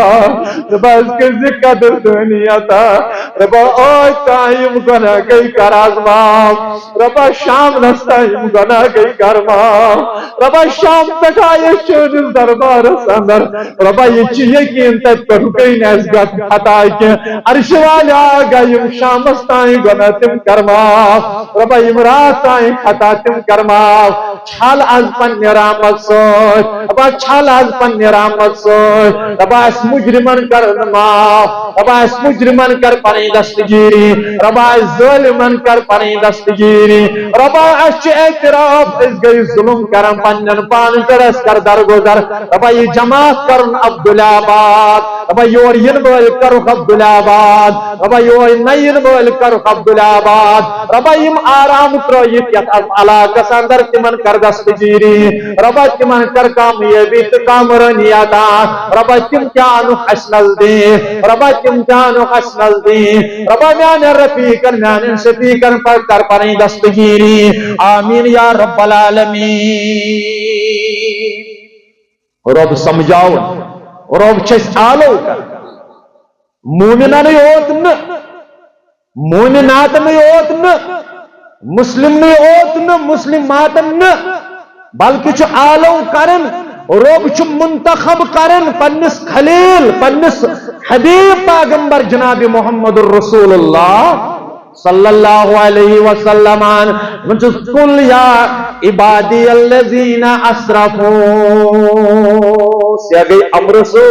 ربا اس کے قدر دنیا تا ربا اوہ تائیم گناہ گئی کرازمام ربا شام نستائیم گناہ گئی کرمام ربا شام تک آئے چونس دربار سندر ربا یہ چیئے کی انتت پر گئی نزگت خطائی کے عرش والا آگئیم شام استائیں گناہ تم کرمام ربا امرات آئیں خطا تم کرمام چھال از پن نرامت سوچ ربا چھال از پن نرامت سوچ ربا اس مجرمن کر نماف ربا اس مجرمن کر پنی دستگیری ربا اس ظلمن کر پنی دستگیری ربا اس اعتراف اس گئی ظلم کرم پنجن پان کرس کر درگزر ربا یہ جماعت کرن عبدالآباد ربا یور ینبول کرو عبدالآباد ربا یور نین بول کرو عبدالآباد ربا یم آرام ترویت یت از علاقہ سندر تمن کر دستگیری ربا تمن کر کامیابی تو کامرنی آتا ربا تم کیانو حسنل دی ربا تم کیانو حسنل دی ربا میان رفیقن میان شفیقن پر کر پنی دستگیری آمین یا رب العالمین رب سمجھاؤ رب چھس آلو کر مومنان یوت ن مومنات میں یوت ن مسلم میں یوت ن مسلمات ن بلکہ چھ آلو کرن رب چھ منتخب کرن پنس خلیل پنس حبیب پیغمبر جناب محمد الرسول اللہ صلی اللہ علیہ وسلم قل یا عبادی الذین اسرفوا سے گئی امر سو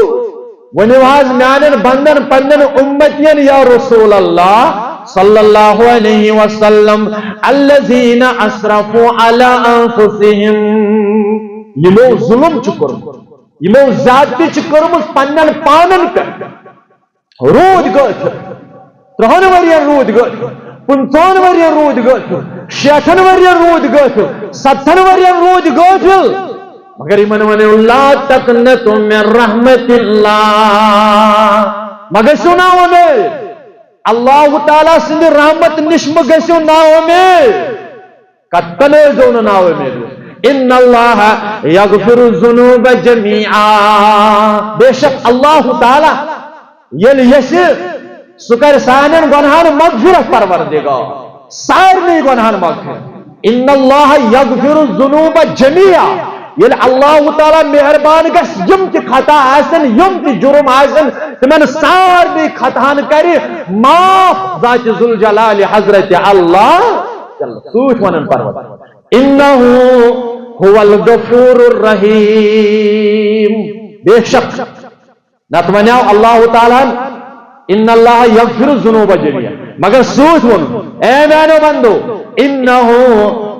ونواز میانن بندن پندن امتین یا رسول اللہ صلی اللہ علیہ وسلم الذین اسرفوا علی انفسهم یمو ظلم چکرم یمو زیادتی چکرم پندن پانن پر رود گوت ترہن ورین رود گوت پنچون ورین رود گوت شیٹن ورین رود گوت ستن ورین رود گوت مگر ایمان ونی اللہ تقنطوا من رحمت اللہ مگر سنا ہمیں اللہ تعالیٰ سندھ رحمت نشم گسیو نا ہمیں کتنے زون نا ہمیں ان اللہ یغفر الذنوب جمیعا بے شک اللہ تعالیٰ یل یسر سکر سانن گناہان مغفرت پروردگار سارنی گناہان مغفرت ان اللہ یغفر الذنوب جمیعا یل اللہ تعالیٰ مہربان گس یم تی خطا آسن یم تی جرم آسن تمن سارنی خطان کری معاف ذات ذوالجلال حضرت اللہ سوچ ونن پروردگار انہو هو الغفور الرحیم بے شک نتمنیاو اللہ تعالیٰ ان اللہ یغفر الذنوب جمیعا مگر سوچ ون اے مینو بندو انہو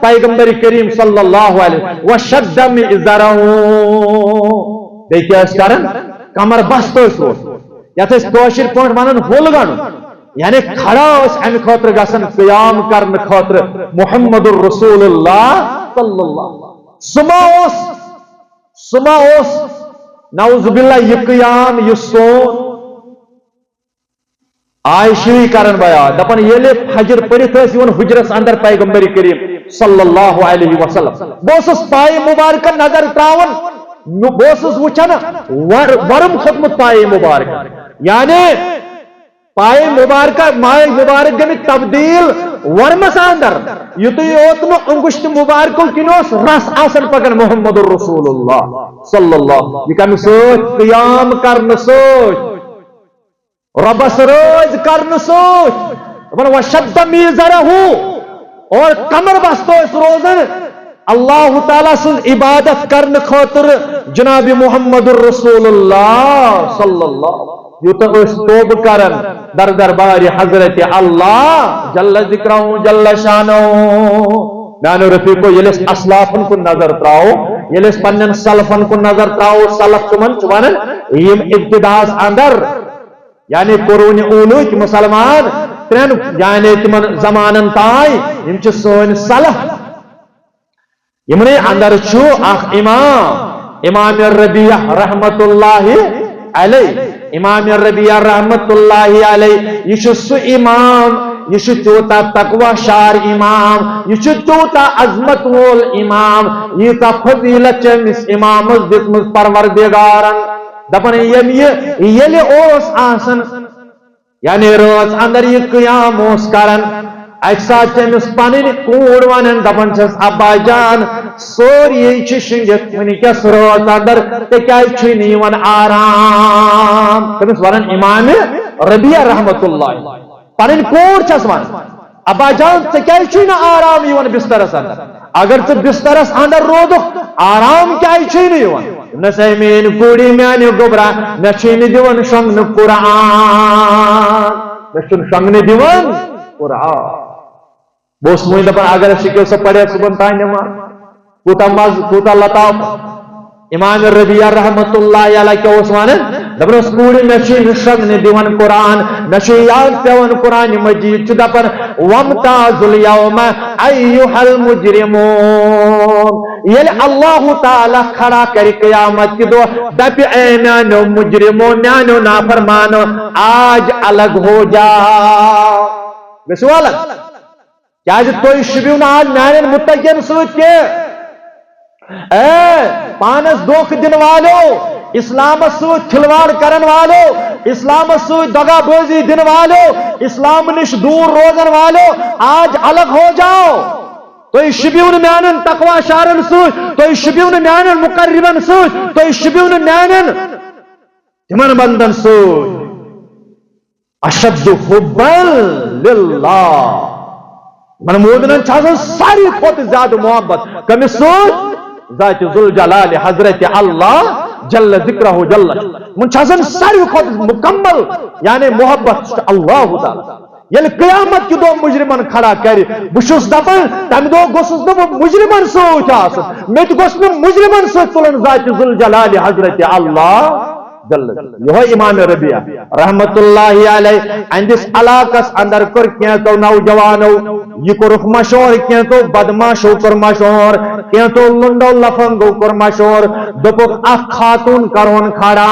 پیغمبر کریم صلی اللہ علیہ وشد مئزرہو دیکھیں اس کارن کمر بست یت کوشر پہ ون ہول گن یعنی کھڑا امہ خاطر گھن قیام کرنے خاطر محمد الرسول اللہ صلی اللہ سما نعوذ باللہ یہ قیام یہ سون عائشی کرن بیان دپن یل فجر پڑھت حجرس اندر پیغمبر کریم صلی اللہ علیہ وسلم بہس پائے مبارکہ نظر تراون بہس وچان ورم کھوتمت پائے مبارکہ یعنی پائے مبارکہ مائے مبارک گئی تبدیل ورمس اندر یوت یوت انگشت مبارک کنوس رس آسن پکن محمد الرسول اللہ صلی اللہ یہ کم سوچ قیام کرن سوچ ربس روز کرن سوچ وشد میزرہ اور کمر بستو اس روزن اللہ تعالیٰ سن عبادت کرن خاطر جناب محمد الرسول اللہ صلی اللہ یوتھ توب کرن در دربار حضرت اللہ جل ذکرہ جل شانہ میانو رفیقو یلس اسلافن کو نظر تراؤ یلس پنن سلفن کو نظر تراؤ سلف چمن چوانن یم ابتداس اندر یعنی قرون اولو کی مسلمان ترین یعنی تمن زمانن تائی یم چھ سون سلف یمنے اندر چھو اخ امام الربیع رحمت اللہ علیہ امام الربیع رحمت اللہ علیہ یہ سو امام یہ چوتا تقوی شار امام یہ چوتا عظمت وول امام یہ تا فضیلت چمس امام دتمس پروردگارن دپن یلی اوس آسن یعنی روز اندر یہ قیام اوس کرن اک ساتھ چمس پنن کوڑ ونن دپن چھس ابا جان سوری شنگت ونکس روز اندر تکیاز چھ نیون آرام تمس ونن امام ربیع رحمت اللہ پنن کوڑ چھس ون ابا جان تکیاز چھ نہ آرام یون بسترس اندر اگر تو بسترس اندر رودک آرام کیا چھ نیون نسمین کوڑی میانی گبرا نشین دیون شنگن قرآن نشن شنگن دیون قرآن بوس موئی دپن اگر شکل سے پڑھے صبح تائیں نماز کوتا مز کوتا لطاف امام الربیع رحمت اللہ علیہ کیا عثمان دپن اس کوڑی نشین شنگن دیون قرآن نشین یاد پیون قرآن مجید چھ دپن وامتاز الیوم ایوہ المجرمون یل اللہ تعالی کھڑا کر قیامت کی دو دپ اے میانو مجرمو میانو نافرمانو آج الگ ہو جاؤ بسو الگ کیا تو شبیون آج میانن متقین سوچ کے اے پانس دوک دن والو اسلام سوچ کھلواڑ کرن والو اسلام سوچ دگا بوزی دن والو اسلام نش دور روزن والو آج الگ ہو جاؤ تو شبیون میانن تقوی شارن سوچ تو شبیون میانن مقربن سوچ تو شبیون میانن تمن بندن سوچ اشد حبا للہ من مودنن چھاسن ساری کھوت زیادہ محبت کمی سوچ ذات ذوالجلال حضرت اللہ جل ذکرہ جل من چھاسن ساری کھوت مکمل یعنی محبت اللہ تعالی یل قیامت کی دو مجرمن کھڑا کری بشس دپن تم دو گوسس نہ مجرمن سوچ آس مت گوس نہ مجرمن سوچ تلن ذات ذوالجلال حضرت اللہ جل یہ امام ربیع رحمت اللہ علیہ اندس علاقس اندر کر کیا تو نوجوانو یہ کرخ مشہور کیا تو بدماشو کر مشہور کیا تو لنڈو لفنگو کر مشہور دپک اخ خاتون کرون کھڑا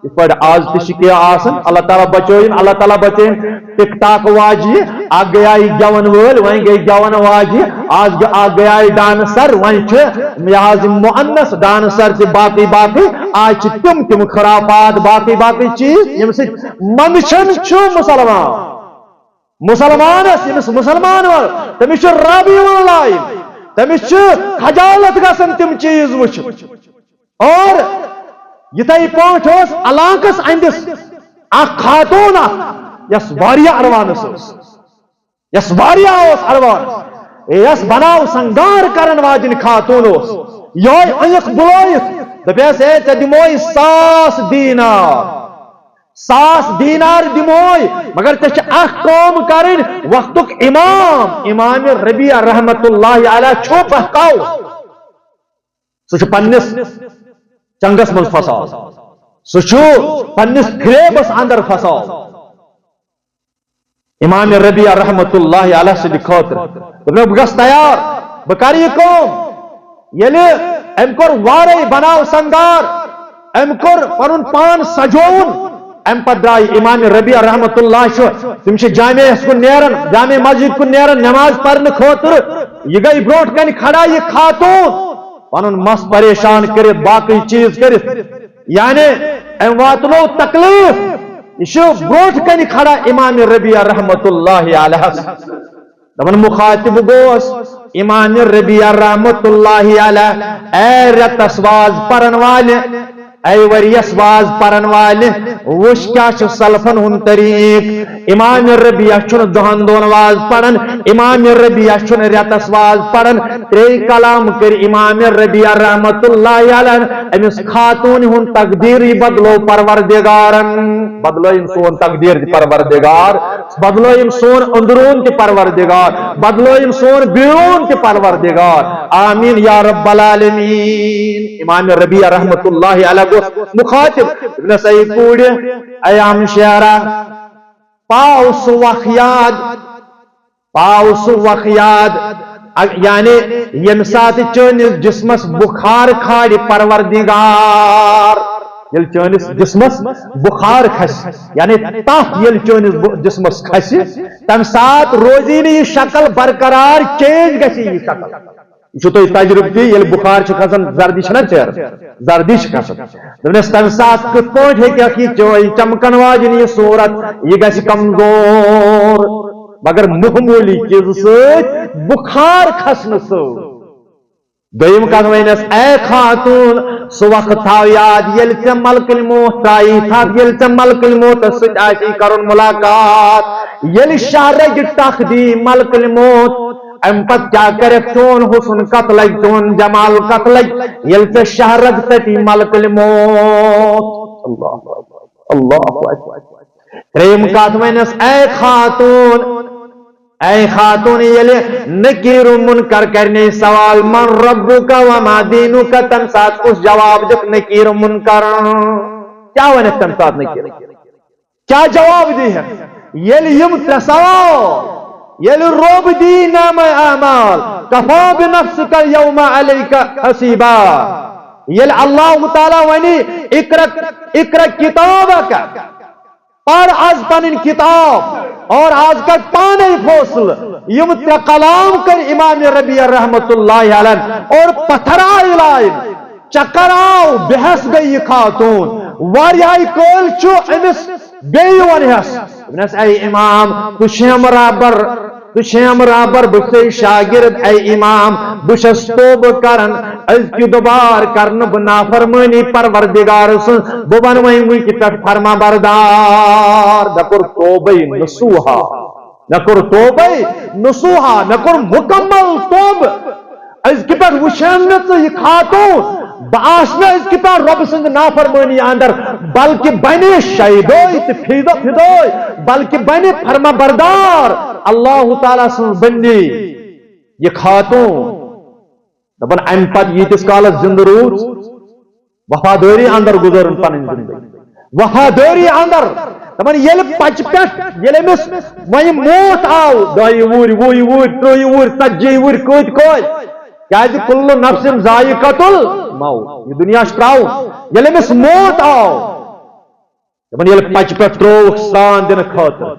اس پر آج تشکیہ آسن اللہ تعالیٰ بچوئن اللہ تعالیٰ بچین ٹک ٹاک واجی آگ گئی جوان ول وہیں گئی جوان واجی آج آگ گئی ڈانسر وہیں چھے یہاں مؤنث ڈانسر سے باقی آج تم خرافات باقی چیز یم سے منشن چھو مسلمان اس مسلمان ول تمش رابع لائی تمش خجالت گسن تم چیز وچ اور یتائی پانچ ہوس علاقس اندس اخ خاتون یس واریا اروانس یس واریا اوس اروانس یس بناو سنگار کرن واجن خاتون اوس یوئی انیق بلویت دپیس اے چا دموئی 100 دینار 100 دینار دموی مگر تش اخ قوم کرن وقتک امام ربیع رحمت اللہ علیہ چھو پہکاو سو پنس چنگس من پھساو سو پنس گریبس اندر پھساو امام ربیع رحمت اللہ علیہ سے خاطر بہ گس تیار بہ کر یہ قوم یلی ام کور وارے بناو سنگار ام کور پنن پان سجون ام پہ درائے امام ربیع رحمت اللہ تم جامع کن نیرن جامع مسجد کن نیرن نماز پڑھنے خاطر یہ گئی بروٹ کن کھڑا یہ خاتون پنن مس پریشان کرت باقی چیز کرت یعنی ام واتنو تکلیف یہ بروٹ کن کھڑا امام ربیع رحمت اللہ علیہ دپن مخاطب گوس امام ربیع رحمت اللہ علیہ اے رتس واز پرن والے اے وریس واز پرن والے وش کیا سلفن ہن طریق امام ربیع چھن دہن دون واز پڑھن امام ربیع چھن ریتس واز پڑھن تری کلام کر امام ربیع رحمت اللہ علیہ امس خاتون ہن تقدیر بدلو پروردگارن بدلو سون تقدیر پروردگار بدلو سون اندرون تی پروردگار بدلو سون بیرون تی پروردگار آمین یا رب العالمین امام ربیع رحمت اللہ علیہ مخاطب ابن سعید کوڑ ایام شعرا پاؤس وخیاد یعنی یم سات چونس جسمس بخار کھاڑ پروردگار یل چونس جسمس بخار کھس یعنی تاپ یل چونس جسمس کھس تم سات روزی یہ شکل برقرار چینج گسی یہ شکل یہ تو تجربہ یل بخار کھسان زردی چھنا چیر زردی کھسان دپنس تم سات کت پہ ہوں چمکن واجن یہ صورت یہ گژھِ کمزور مگر معمولی چیز ست بخار کھسن دم کت ونس اے خاتون سہ وقت تھو یاد یل ژے ملک الموت تائی تھپ یل ژے ملک الموت ست آسی کرن ملاقات یل شاہ رگ ٹکھ دی ملک الموت ام پت کیا کرے چون حسن کت لگ چون جمال کت لگ یل ژے شاہ رگ تتی ملک الموت اللہ تریم کت ونس اے خاتون یل نکیر منکر کرنے سوال من ربک وما دینک تم ساتھ اس جواب دک نکیر منکر کیا ونس تم ساتھ نکیر کیا جواب دی ہے یل یم تسوال یل روب دی نام اعمال کفا بنفسک اليوم علیک حسیبا یل اللہ تعالی ونی اقرا کتابک اور آج پن کتاب اور آج کا پانے فوصل یم کلام کر امام ربیع رحمت اللہ علیہ اور پتھرا لائن چکر آو بحث گئی خاتون واریائی کول چو امس بیئی ونحس ابنس اے امام تشیم رابر بکتے شاگرد اے امام بشس توب کرن از کی دوبار کرن بنافرمانی پروردگار سن ببنوئی موی کی تک فرما بردار نکر توبی نسوحا نکر مکمل توب از کی پر وشنت یہ خاتون باش میں اس کی پر رب سند نافرمانی اندر بلکہ بنے شہیدوئی فدوئی بلکہ بنے فرما بردار اللہ تعالیٰ سن بندی یہ خاتون دپن ام پت یہ تس کالس زند روز وفاداری اندر گزرن پن زندگی وفاداری اندر دپن یل پچ پٹ یل امس وی موت آو دائی ووری ووی ووری تروی ووری تجی ووری کوت کوت کیا کل نفس ذائقۃ الموت یہ دنیا تراؤ یل امس موت آو دپن یل پچ پٹ تروک سان دن خاطر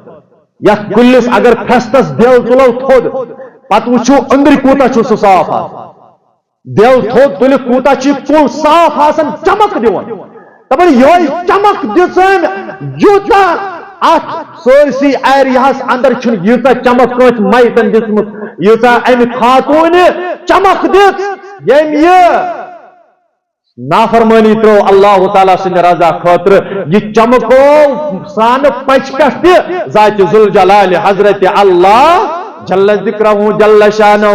یا کلس اگر پھستس دل تلو تھود پت وچھو اندر کوتا چھو سو صاف دل تھود تل کوتا چھ کل صاف آسن چمک دیون دپن یہ چمک دژن یوتا ات سورسی ایریاس اندر چھن یوتا چمک کت میتن دژمت یوتا ام خاتون چمک دت یم یہ نافرمانی ترو اللہ تعالیٰ سن رضا خاطر یہ چمکو سان پچ پٹ ذات ذوالجلال حضرت اللہ جل ذکرہ جل شانہ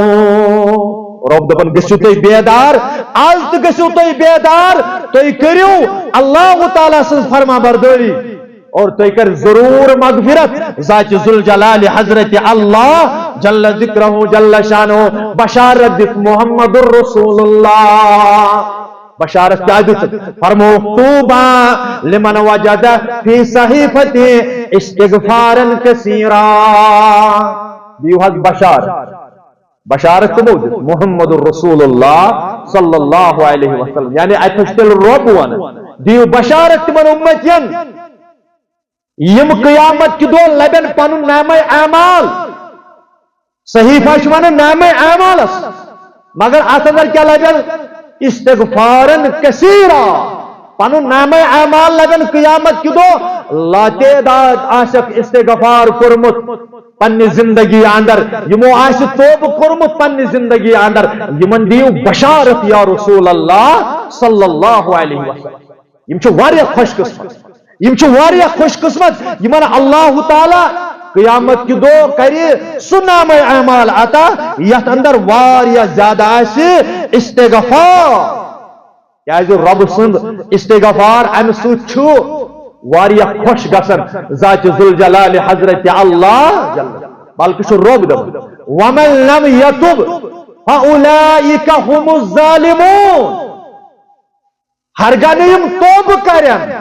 رب دپن گژھو تُہۍ بیدار آز تہ گژھو تُہۍ بیدار تُہۍ کٔرِو اللہ تعالیٰ سٕنٛز فرما بردٲری اور تو کر ضرور مغفرت ذات ذوالجلال حضرت اللہ جل ذکرہ جل شانہ بشارت دت محمد الرسول اللہ بشارت کیا دیت فرمو طوبا لمن وجد فی صحیفت استغفارا کثیرا دیو حض بشارت کو موجود محمد الرسول اللہ صلی اللہ علیہ وسلم یعنی اتشتل رب ون دیو بشارت من امتین یم قیامت کی دو لبن پنن نام اعمال صحیفہ شمن نام اعمال مگر اتندر کیا لبن استغفارن کثیرا پنن نام اعمال لبن قیامت کی دو لاتعداد عاشق استغفار کرمت پنی زندگی اندر یمو آس توب کرمت پنی زندگی اندر یمن دیو بشارت یا رسول اللہ صلی اللہ علیہ وسلم یم چھ واریاہ خوش قسمت یم چھ واریاہ خوش قسمت یمن اللہ تعالی قیامت کی دو کری سنام اعمال عطا یت اندر واریاہ زیادہ آسی استغفار کیاز رب سند استغفار ام سۭتۍ چھُ واریاہ خوش گژھان ذات ذوالجلال حضرت اللہ بلکہ چھُ رب دپان ومن لم یتب فاولئک هم الظالمون ہرگاہ نیم توب کرن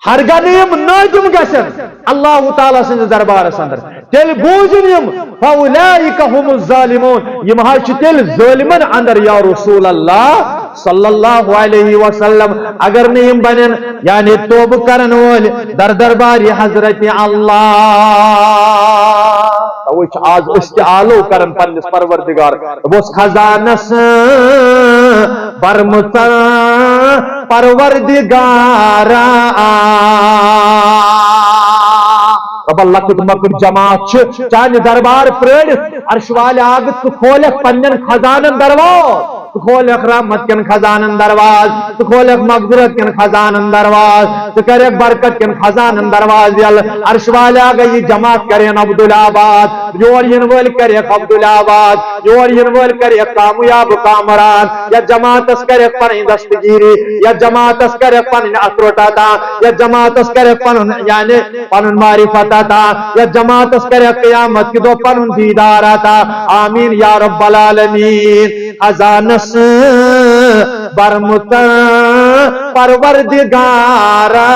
ہرگاہ نیم نادم گژھن اللہ تعالیٰ سندس دربارس اندر تیل بوزن یم فاولئک هم الظالمون یم حظ چھ تیل ظالمن اندر یا رسول اللہ صلی اللہ علیہ وسلم اگر نیم بنن یعنی توب کرن وول در دربار حضرت اللہ آز استعالو کرن پنس پروردگار بس خزانس برمتا پروردگارا رب لکت مکت جماعت چان دربار پریڑت عرش والے آگت تو کھولک پنن خزانن درواز تو کھولک رحمت کن خزانن درواز تو کھولک مغفرت کن خزانن درواز تو کرک برکت کن خزانن درواز یل عرش والے آگئی جماعت کرین عبدالآباد یور ینول کرک عبدالآباد یور ینول کرک کامیاب کامران یا جماعت اس کرک پنن دستگیری یا جماعت اس کرک پنن اثرٹاتا یا جماعت اس کرک پنن یعنی پنن معرفت یا جماعت اس کرے قیامت کی دو پنن دیدار آتا آمین یا رب العالمین خزانس برمتا پروردگارا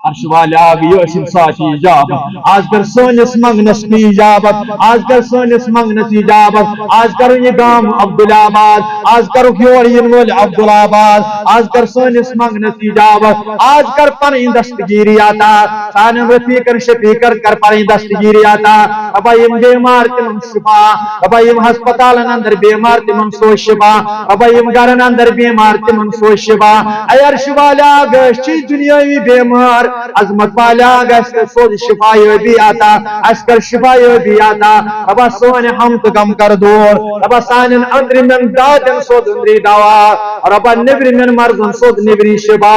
عرش والے آگئی اسم ساتھی اجابت آج کر سونس منگنس کی اجابت آج کر سونس منگنس اجابت آج کرو یہ گام عبدالآباد آج کرو کیور ینول عبدالآباد آج کر سونس منگنس اجابت آج کر پنین دستگیری آتا سانن رفیقن شفیقر کر پنین دستگیری آتا ابا یم بیمار تمن شفا ابا یم ہسپتالن اندر بیمار تمن سو شفا ابا یم گرن اندر بیمار تمن سو شفا اے عرش والے آگئی چی دنیاوی بیمار عظمت والا گس سود شفا بھی آتا اسکر شفا بھی آتا ابا سون حمد غم کر دور ابا سانن اندر من دادن سود اندری دوا ربا نبری من مرضن سود نبری شفا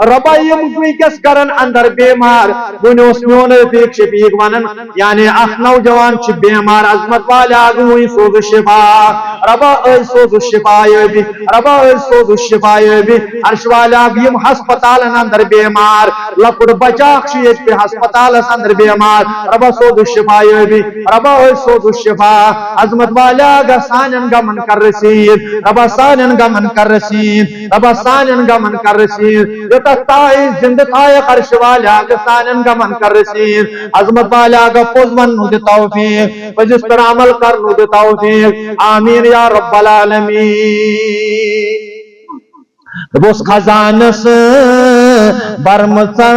ربا یم کوئی کس کرن اندر بیمار بنوس میون رفیق شفیق ونن یعنی اخ نوجوان چھ بیمار عظمت والا گوئی سود شفا ربا اے سود شفا بھی ربا اے سود شفا بھی عرش والا یم ہسپتال اندر بیمار لکڑ بچاک شیط پہ ہسپتال اندر بیمار ربا سود الشفا بھی ربا سود الشفا عظمت والا گا سانن گا من کر رسید ربا سانن گا من کر رسید ربا سانن گا من کر رسید یتا تائی زند تائی قرش والا گا سانن گا من کر رسید عظمت والا گا پوز من نو دی توفیق و جس پر عمل کر نو دی توفیق آمین یا رب العالمین بس خزانس برمتا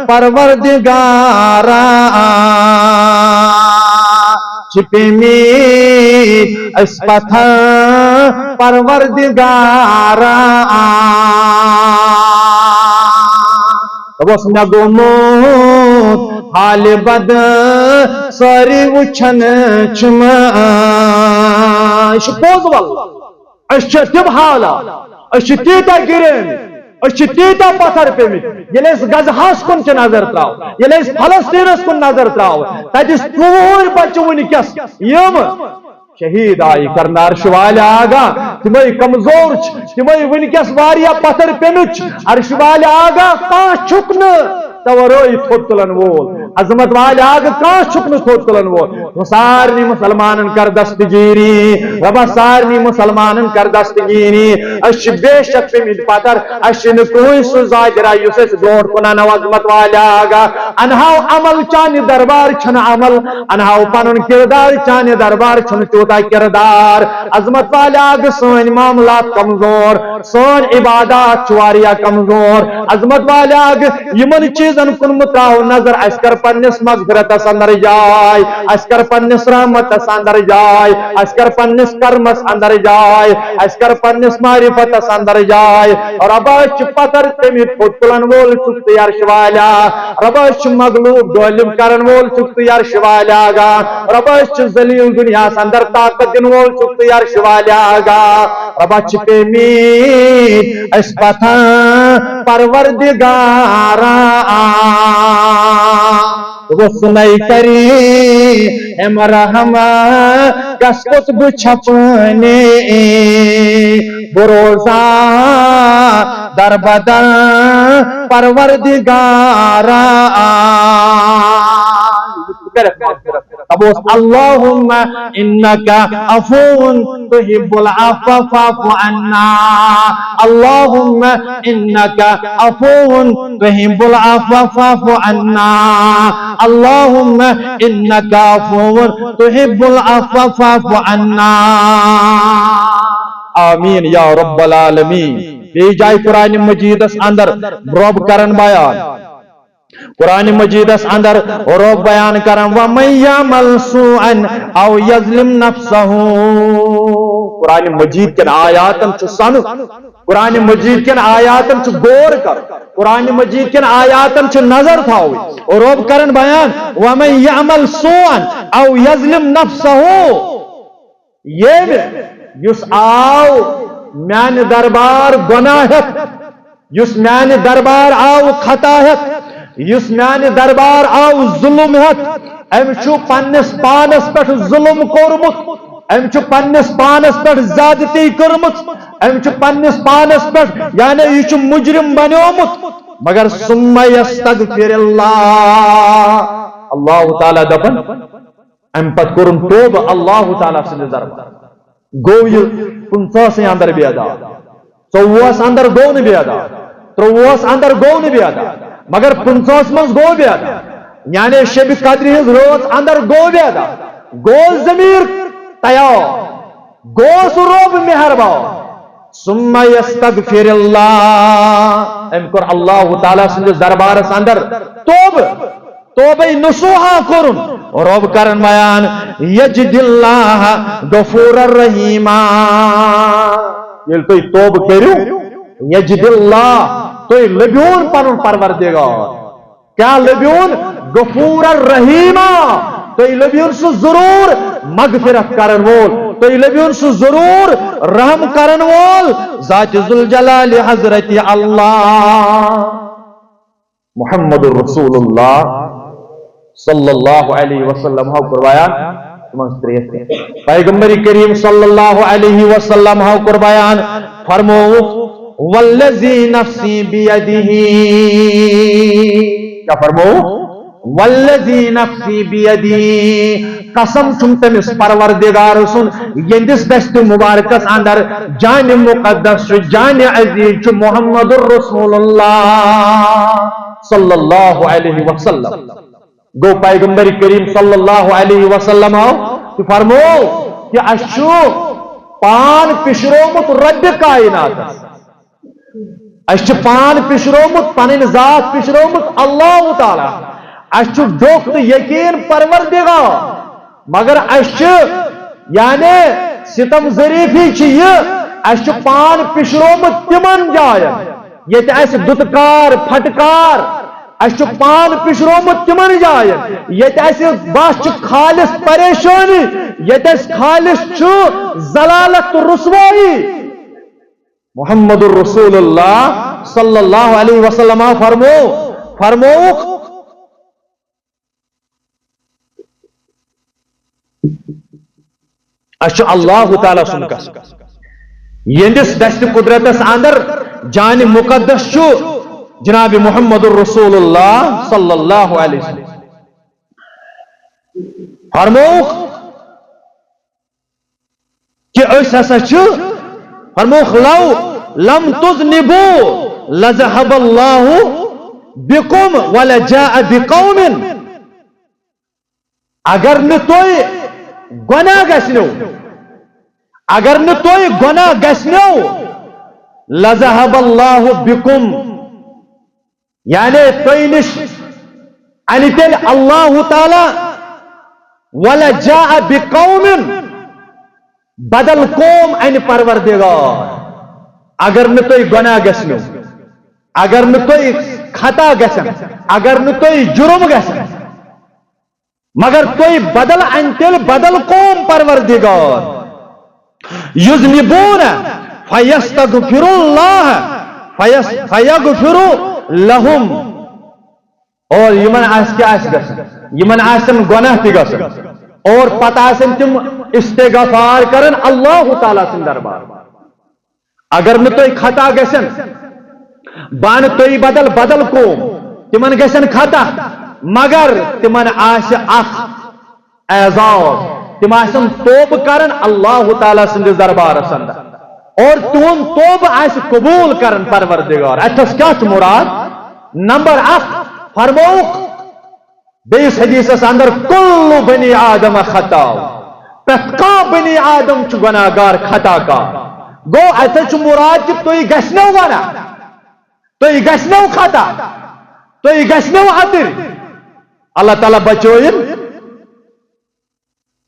پروردگارا چھپے میں اس پتھا پروردگارا بس نگموت حال بد ساری وچھن چما شپوز واللہ اشچہ تب حالا اشچہ تیتا گرین اشچہ تیتا پتھر پہ میں یہ لیس گزہاس کن چھ نظر تراؤ یہ لیس فلسطینس کن نظر تراؤ تاکہ اس پور بچون کس یم شہید آئی کرنا عرش والے آگا تمے کمزور تمے ونکس واریا پتھر پینچ عرش والے آگا کان چھکن تورئی تھوت تلن وول عظمت والے آگ کان چھکن تھوت تلن وول سارنی مسلمانن کر دستگیری ربا سارنی مسلمانن کر دستگیری اش بے شک پمت پتھر اش نکوئی سو زاجرا یس اس دور کنن عظمت والے آگا انہاو عمل چان دربار چھن عمل انہاو پنن کردار چان دربار چھن چوتا کردار عظمت والے آگ سن معاملات کمزور سن عبادات چواریا کمزور عظمت والے آگ یمن چیزن کن متراو نظر اسکر پنس مغفرت اندر جائے اسکر پنس رحمت اندر جائے اسکر پنس کرمس اندر جائے اسکر پنس معرفت اندر جائے اور اباچ پتر تمی پتلن وول چکتی عرش والا رباچ مغلوب غالب کرن وول چکتی عرش والا گا رباچ ذلیل دنیا اندر طاقت دن وول چکتی عرش والا گا رباچ پیمید اس پتھا پروردگارا غصنائی کری امرحمہ کس قطب چھپنے بروزہ در بدن پروردگارا اللہم انکا عفو تحب العفو فاعف عنا اللہم انکا عفو تحب العفو فاعف عنا اللہم انکا عفو تحب العفو فاعف عنا آمین یا رب العالمین بے جائے قرآن مجید اندر رب کرن بیان قرآن مجید اندر رب بیان کرن وَمَن يَعْمَلْ سُوءًا أَوْ يَظْلِمْ نَفْسَهُ قرآن مجید کن آیاتن چھ سن قرآن مجید کن آیاتن چھ غور کر قرآن مجید کن آیاتن چھ نظر تھاوی اور رب کرن بیان وَمَن يَعْمَلْ سُوءًا أَوْ يَظْلِمْ نَفْسَهُ یہ یس آو میان دربار گناہت یس میان دربار آو خطاہت یس میان دربار آو ظلم ہت ام چھو پنس پانس پہ ظلم کورمت ام چھو پنس پانس پہ زیادتی کرمت ام چھو پنس پانس پہ یعنی یہ چھو مجرم بنیومت مگر ثم یستغفر اللہ تعالی دپن ام پت کرم توب اللہ تعالی سے دربار گو یہ 50 اندر بھی ادا 100 اندر گو نہیں بھی ادا 30 اندر گو نہیں بھی ادا مگر 50 من گو بھی ادا یعنی شب قدر ہز روز اندر گو بھی ادا گو ضمیر تیار گو سروب مہربان ثم یستغفر اللہ ام کر اللہ تعالی سے دربار اندر توبہ نصوحا کرن رب کرن بیان یجد اللہ غفور الرحیم یل تو توب کرو یجد اللہ تو لبیون پنن پروردگار کیا لبیون غفور الرحیم تو لبیون سو ضرور مغفرت کرن وول تو لبیون سو ضرور رحم کرن وول ذات ذوالجلال حضرت اللہ محمد رسول اللہ صلی اللہ علیہ وسلم ہاو قربان پیغمبر کریم صلی اللہ علیہ وسلم ہاو قربان فرمو والذی نفسی بیدہ کیا فرمو والذی نفسی بیدہ قسم چھم تمس پروردگار سن یندس دست مبارکس اندر جان مقدس جان عزیز محمد رسول اللہ صلی اللہ علیہ وسلم گو پیغمبر کریم صلی اللہ علیہ وسلم تو فرمو کہ اشو پان پشرومت رب کائنات اشو پان پشرومت پنن ذات پشرومت اللہ تعالی اشو ڈوکت یقین پروردگار مگر اشو یعنی ستم ظریفی چیئے اشو پان پشرومت تمن جائے یہ ایسے دتکار پھٹکار اشو پان پشرومت تمن جائے یہ بس خالص پریشانی یہ خالص ضلالت رسوائی محمد الرسول اللہ صلی اللہ علیہ وسلم فرمو اچھا اللہ تعالیٰ سن کس یندس دست قدرتس اندر جان مقدس چھو جناب محمد الرسول اللہ صلی اللہ علیہ وسلم فرموخ کہ اس ہسا چھو فرموخ لو لم تذنبو لذهب اللہ بکم ولجاء بقوم اگر نہ توئی گناہ گسنو اگر نہ توئی گناہ گسنو لذهب اللہ بکم یعنی توئی نش انتل اللہ تعالی ولجاء بقوم بدل قوم ان پروردگار اگر نہ توئی گناہ گسنو اگر نہ توئی خطا گسن اگر نہ توئی جرم گسن مگر توئی بدل انتل بدل قوم پروردگار یذنبون فیستغفر اللہ فیغفر لهم اور یمن آس کیا آس گسن یمن آسن گناہ تی گسن اور پتہ آسن تم استغفار کرن اللہ تعالیٰ سن دربار اگر نہ توئی خطا گسن بان توئی بدل بدل قوم تمن گسن خطا مگر تمن آس اخ اعزاز تم آسن توب کرن اللہ تعالیٰ سندس دربار اندر اور تم توب آس قبول کرن پروردگار اتس کیا مراد نمبر اخ فرموک بیس حدیث اندر کل بنی آدم خطا پتکا بنی آدم چھ گناہگار خطا کا گو اتس مراد کہ توئی گسنو گناہ توئی گسنو خطا توئی گسنو عطر اللہ تعالیٰ بچوئن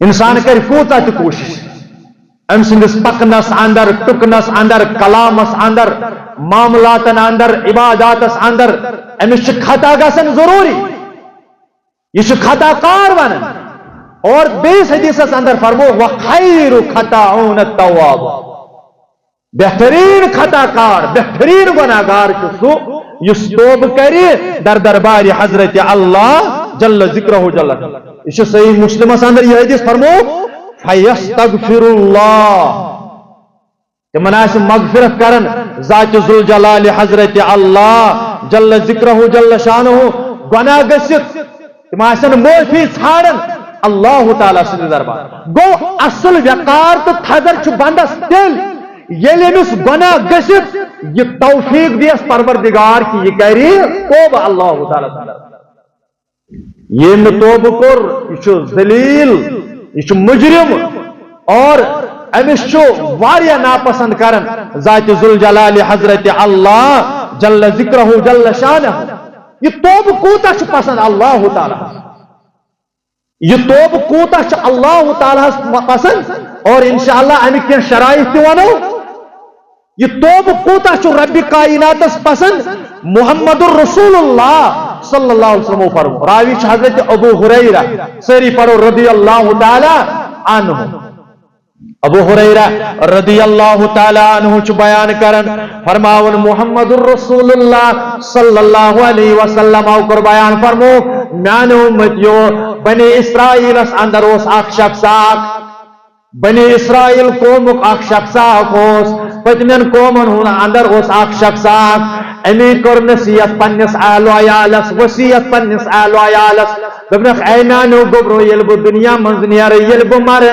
انسان کر کوتا تو کوشش ام سندس پکنس اندر ٹکنس اندر کلامس اندر معاملات اندر عبادات اندر امس خطا گسن ضروری یہ خطا کار ونن اور بیس حدیث اندر فرمو وخیر خطاؤن التواب بہترین خطا کار بہترین گناہگار سو یس توب کری در دربار حضرت اللہ جل ذکرہ جل یہ صحیح مسلم اندر یہ حدیث فرمو فیستغفر اللہ تمن آس مغفرت کرن ذات ذوالجلال حضرت اللہ جل ذکرہ جل شانہ گناہ گسیت تم آسن معافی ژھانڈن اللہ تعالیٰ سند دربار گو اصل وقار تو تھدر چھ بندس دل یل امس گناہ گسیت یہ توفیق دیس پروردگار کی یہ کری توبہ اللہ تعالیٰ یہ توبہ کور یہ ذلیل یہ مجرم اور امس واریاہ ناپسند کرن ذات ذوالجلال حضرت اللہ جل ذکرہ جل شانہ یہ توبہ کوتا پسند اللہ تعالیٰ یہ توبہ کوتا اللہ تعالیٰ پسند اور انشاءاللہ امیک کیا شرائط ونو یہ توبہ کوتا رب کائنات پسند محمد الرسول اللہ صلی اللہ علیہ وسلم فرمو راوی حضرت ابو ہریرہ سری پڑھو رضی اللہ تعالی عنہ ابو ہریرہ رضی اللہ تعالی عنہ چھ بیان کرن فرماون محمد الرسول اللہ صلی اللہ علیہ وسلم او کر بیان فرمو میانو امتیو بنی اسرائیل اس اندر اس اخ شخص بنی اسرائیل قومک اخ شخص پتمن قومن ہون اندر اس اخ شخص امی کر نصیحت پنس آل و عیالس وصیت پنس آل و عیالس دبنخ اینانو گبرو یلبو دنیا منزنیر یلبو مر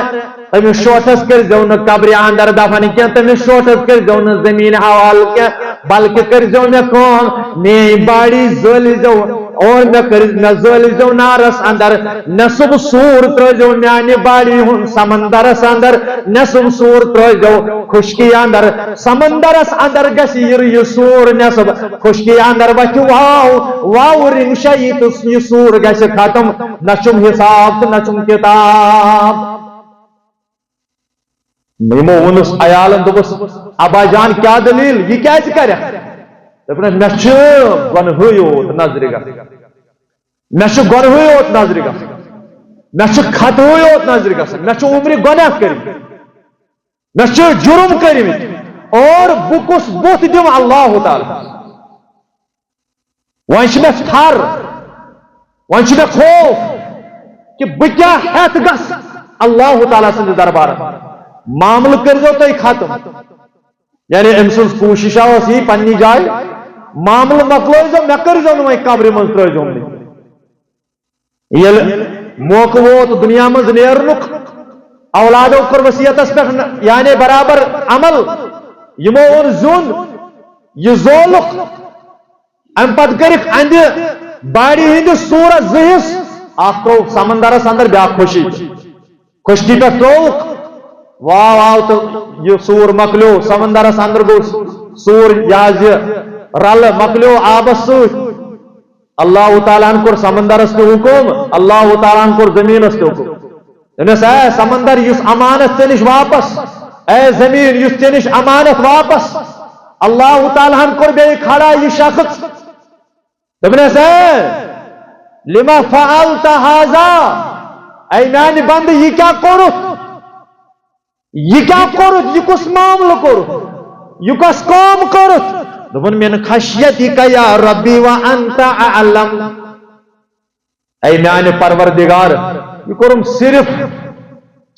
تم شوٹس کر جو نہ قبر اندر دفن کیا تم شوٹس کر جو نہ زمین حوال کیا بلکہ کر جو میں کون میں باڑی زل جو اور میں کر نہ زل جو نارس اندر نصب سور تر جو میانی باڑی ہوں سمندرس اندر نصب سور تر جو خشکی اندر سمندرس اندر گسیر یہ سور نصب خشکی اندر بچ واو رنگ شہید یہ سور گس ختم نچم حساب نچم کتاب نمو ونس عیالن دبس ابا جان کیا دلیل یہ کیا کرے دپن مچ گنہیوت نظر گا مچ گنہیوت نظر گا مچ خطہیوت نظر گا مچ عمر گناہ کر مچ جرم کر اور بکس بوت دم اللہ تعالی ون میں تھر ون میں خوف کہ بہ کیا ہیت گس اللہ تعالی سند دربار معامل کر دو تو ختم یعنی ام سن کوشش یہ پنی جائے معامل مکلو مے کر وی قبر من ترو یل موقع ووت دنیا مز نیرنک اولادو کر وصیتس پہ یعنی برابر عمل یمو اون زون یہ زولک ام پت کرک اند باڑی ہند سورت زہس اخ ترو سمندرس اندر بیا خوشی خشکی پہ تروک واو واو تو یہ سور مکلیو سمندرس اندر گو سور یاز رل مکلیو آبس ست اللہ تعالیٰ کور سمندرس پہ حکم اللہ تعالیٰ کور زمینس پہ حکم دنس اے سمندر یس امانت ژے واپس اے زمین یس ژے امانت واپس اللہ تعالیٰ کور بے کھڑا یہ شخص دپنس اے لما فعلت هذا اے میانہ بند یہ کیا کورت یہ کیا کورت یہ کس معاملہ کورت یہ کس کام کورت دپن من خشیتک یا ربی وانت اعلم اے میانہ پروردگار یہ کورم صرف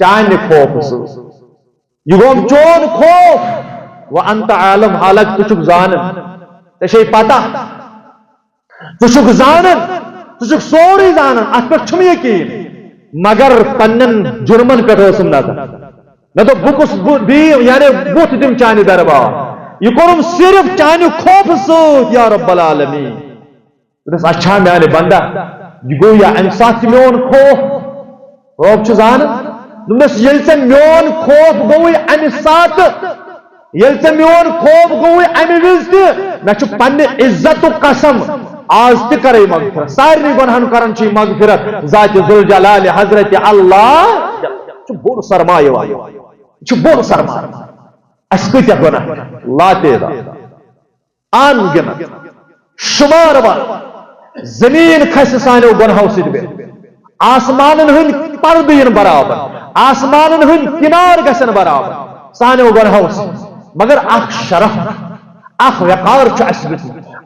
چانہ خوف سے یہ گوم چون خوف وانت عالم حالت تچک زانن تشے پتہ تچک زانن تچک سوری زانن ات پہ چھم یقین مگر پنن جرمن پہ اسم نظر میں تو بکس بھی یعنی بت دم چانہ دربار یہ کورم صرف چانہ خوف سوت یا رب العالمین دس اچھا میانہ بندہ یہ گو یا ام سات میون خوف روب چھ زان دس یل سے میون خوف گوئی ام سات یل سے میون خوف گوئی ام وز تہ میں چھ پنہ عزت و قسم آج تہ کرے مغفرت سارے گناہن کرن چھ مغفرت ذات ذوالجلال حضرت اللہ چھ بوڑ سرمایہ والی چھ بوڑ سرمایہ اس کتیا گناہ لاتے دا آن گنا شمار بار زمین کھس سانو گناہو سید بے آسمانن ہن پردین برابر آسمانن ہن کنار گسن برابر سانو گناہو سید مگر اخ شرف اخ وقار چھ اس بت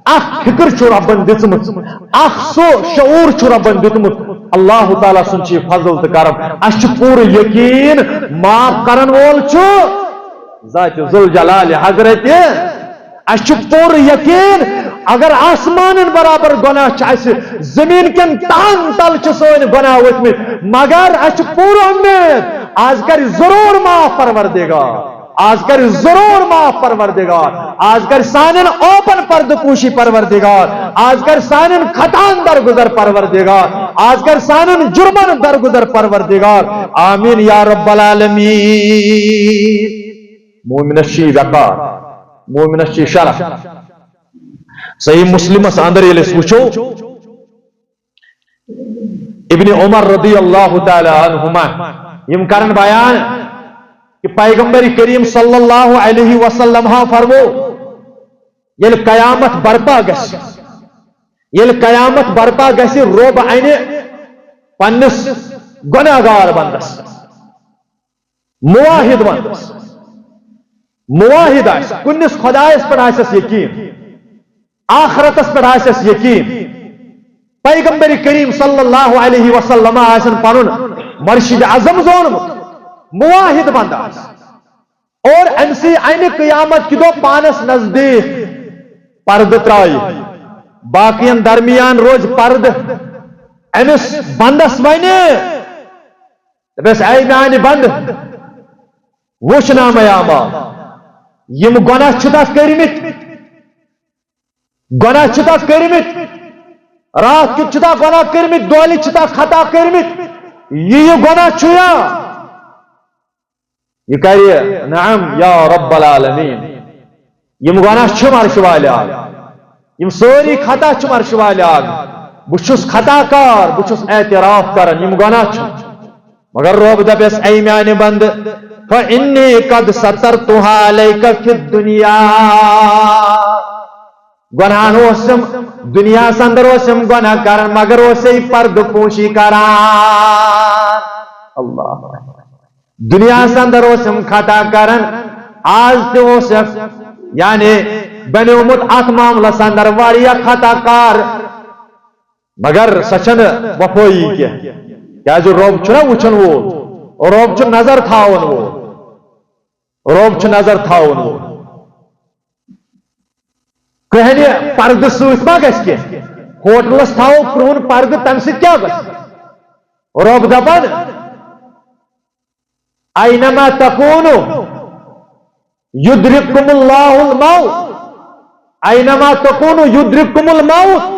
اخ فکر چھ ربن دتمت اخ سو شعور چھ ربن دتمت اللہ تعالی سن چھ فضل تہ کرم اس چھ پور یقین معاف کرن وول چھ ذات ذوالجلال حضرت اس چھ پور یقین اگر آسمان برابر گناہ چھ زمین کن تان تل چھ سون گناہ وتمت مگر اس چھ پور امید آج کر ضرور معاف پروردگار آج کر ضرور معاف پروردگار آج کر سانن اوپن پرد پوشی پروردگار آج کر سانن خطان درگزر پروردگار آج کر سانن جرمن درگزر پروردگار آمین یا رب العالمین مومن شی وقار مومن شی شرف صحیح مسلم اندر یلس وچو ابن عمر رضی اللہ تعالی عنہما یم کرن بیان کہ پیغمبر کریم صلی اللہ علیہ وسلم ہاں فرمو یل قیامت برپا گس یل قیامت برپا گس روب عین پنس گناہگار بندس موحد بندس موحد آس کنس خدایس پر آسس یقین آخرتس پر آسس یقین پیغمبر کریم صلی اللہ علیہ وسلم آسن پنن مرشد اعظم زونمت موحد بنداس اور امسی عین قیامت کی دو پانس نزدیک پرد ترائی باقین درمیان روز پرد امس بندس وینے بس اے میانی بند وچنا میاما یم گناہ چھتاس کرمت گناہ چھتاس کرمت رات کی چھتا گناہ کرمت دولی چھتا خطا کرمت یہ گناہ چھیا یہ کہیے نعم یا رب العالمین یم گناہ چھ مرش والے آگ یم سوری خطا چھ مرش والے آگ بچھس خطا کار بچھس اعتراف کرن یم گناہ چھ مگر رب دپیس اے میانہ بند فإنی قد سترتها علیک فی الدنیا گناہ ہوسم دنیا سندر ہوسم گناہ کرن مگر ہوسی پرد پوشی کران اللہ دنیا سندر ہوسم خطا کرن آج تو ہوسم یعنی بنیومت ات معاملہ سندر واریا خطا کار مگر سچن وفوئی کیا جو روب چھنا وچن وہ اور روب چھ نظر تھاون وہ روب چھ نظر تھاون وول کہنی پردٕ سۭتۍ ما گژھِ کینٛہہ ہوٹلس تھاوو کرٛہُن پردٕ تمہِ سۭتۍ کیٛاہ گژھِ روب دپان اینما تکونو یدرککم اللہ الموت اینما تکونو یدرککم الموت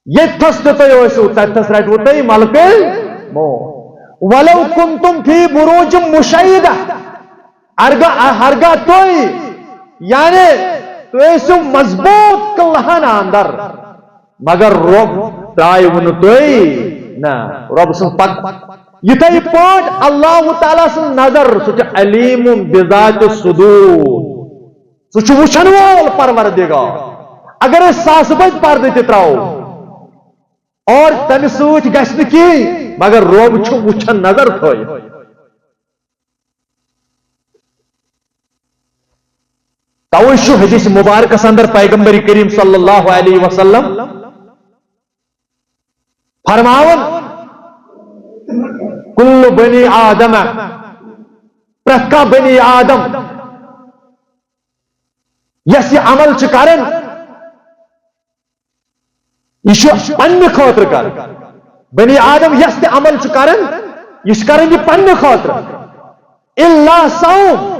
یتھس تہِ تُہۍ ٲسِو تتھس رٹوٕ تۄہہِ ملکہٕ موت ولو کنتم فی بروج مشیدہ ہرگاہ تُہۍ یعنی تُہۍ ٲسِو مضبوط قلعن اندر مگر رۄب ترٛایوٕ نہٕ تُہۍ نہ رۄب سٕنٛز پتہٕ یِتھے پٲٹھۍ اللہ تعالیٰ سٕنٛز نظر سُہ چھُ علیم بذات الصدور سُہ چھُ وٕچھن وول پروردگار اگر أسۍ ساسہٕ بٔدۍ پردٕ تہِ ترٛاوو اور تمہِ سۭتۍ گژھِ نہٕ کِہیٖنۍ مگر رۄب چھُ وٕچھن نظر تھٲیِتھ توے چھُ حدیث مبارکس اندر پیغمبر کریم صلی اللہ علیہ وسلم فرماون کل بنی آدم پرٛٮ۪تھ کانٛہہ بنی آدم یس یہِ عمل چھُ کران یہ چھُ پننہِ خٲطرٕ کران بنی آدم یس تہِ عمل چھُ کران یہ چھُ کران یہِ پننہِ خٲطرٕ الا صوم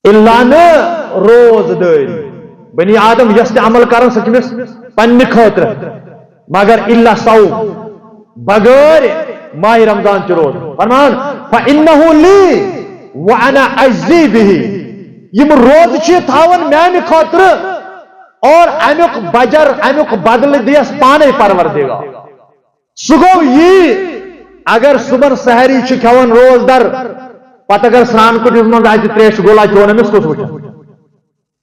الا نہٕ روز دٲری بنی آدم یس تہِ عمل کران سُہ چھُ أمِس پننہِ خٲطرٕ مگر الا صوم بغٲر ماہ رمضان چہِ روز فرمان فإنه لی وأنا أجزی بِہ یم روز چھِ تھاون میانہِ خٲطرٕ اور امیُک بجر امیُک بدلہٕ دِیس پانے پروردگار سُہ گوٚو یی اگر صبحن سحری چھُ کھٮ۪وان روز در پتہٕ اگر سران کُٹھِس منٛز اتہِ تریشہِ گولا چون أمِس کُس وٕچھِ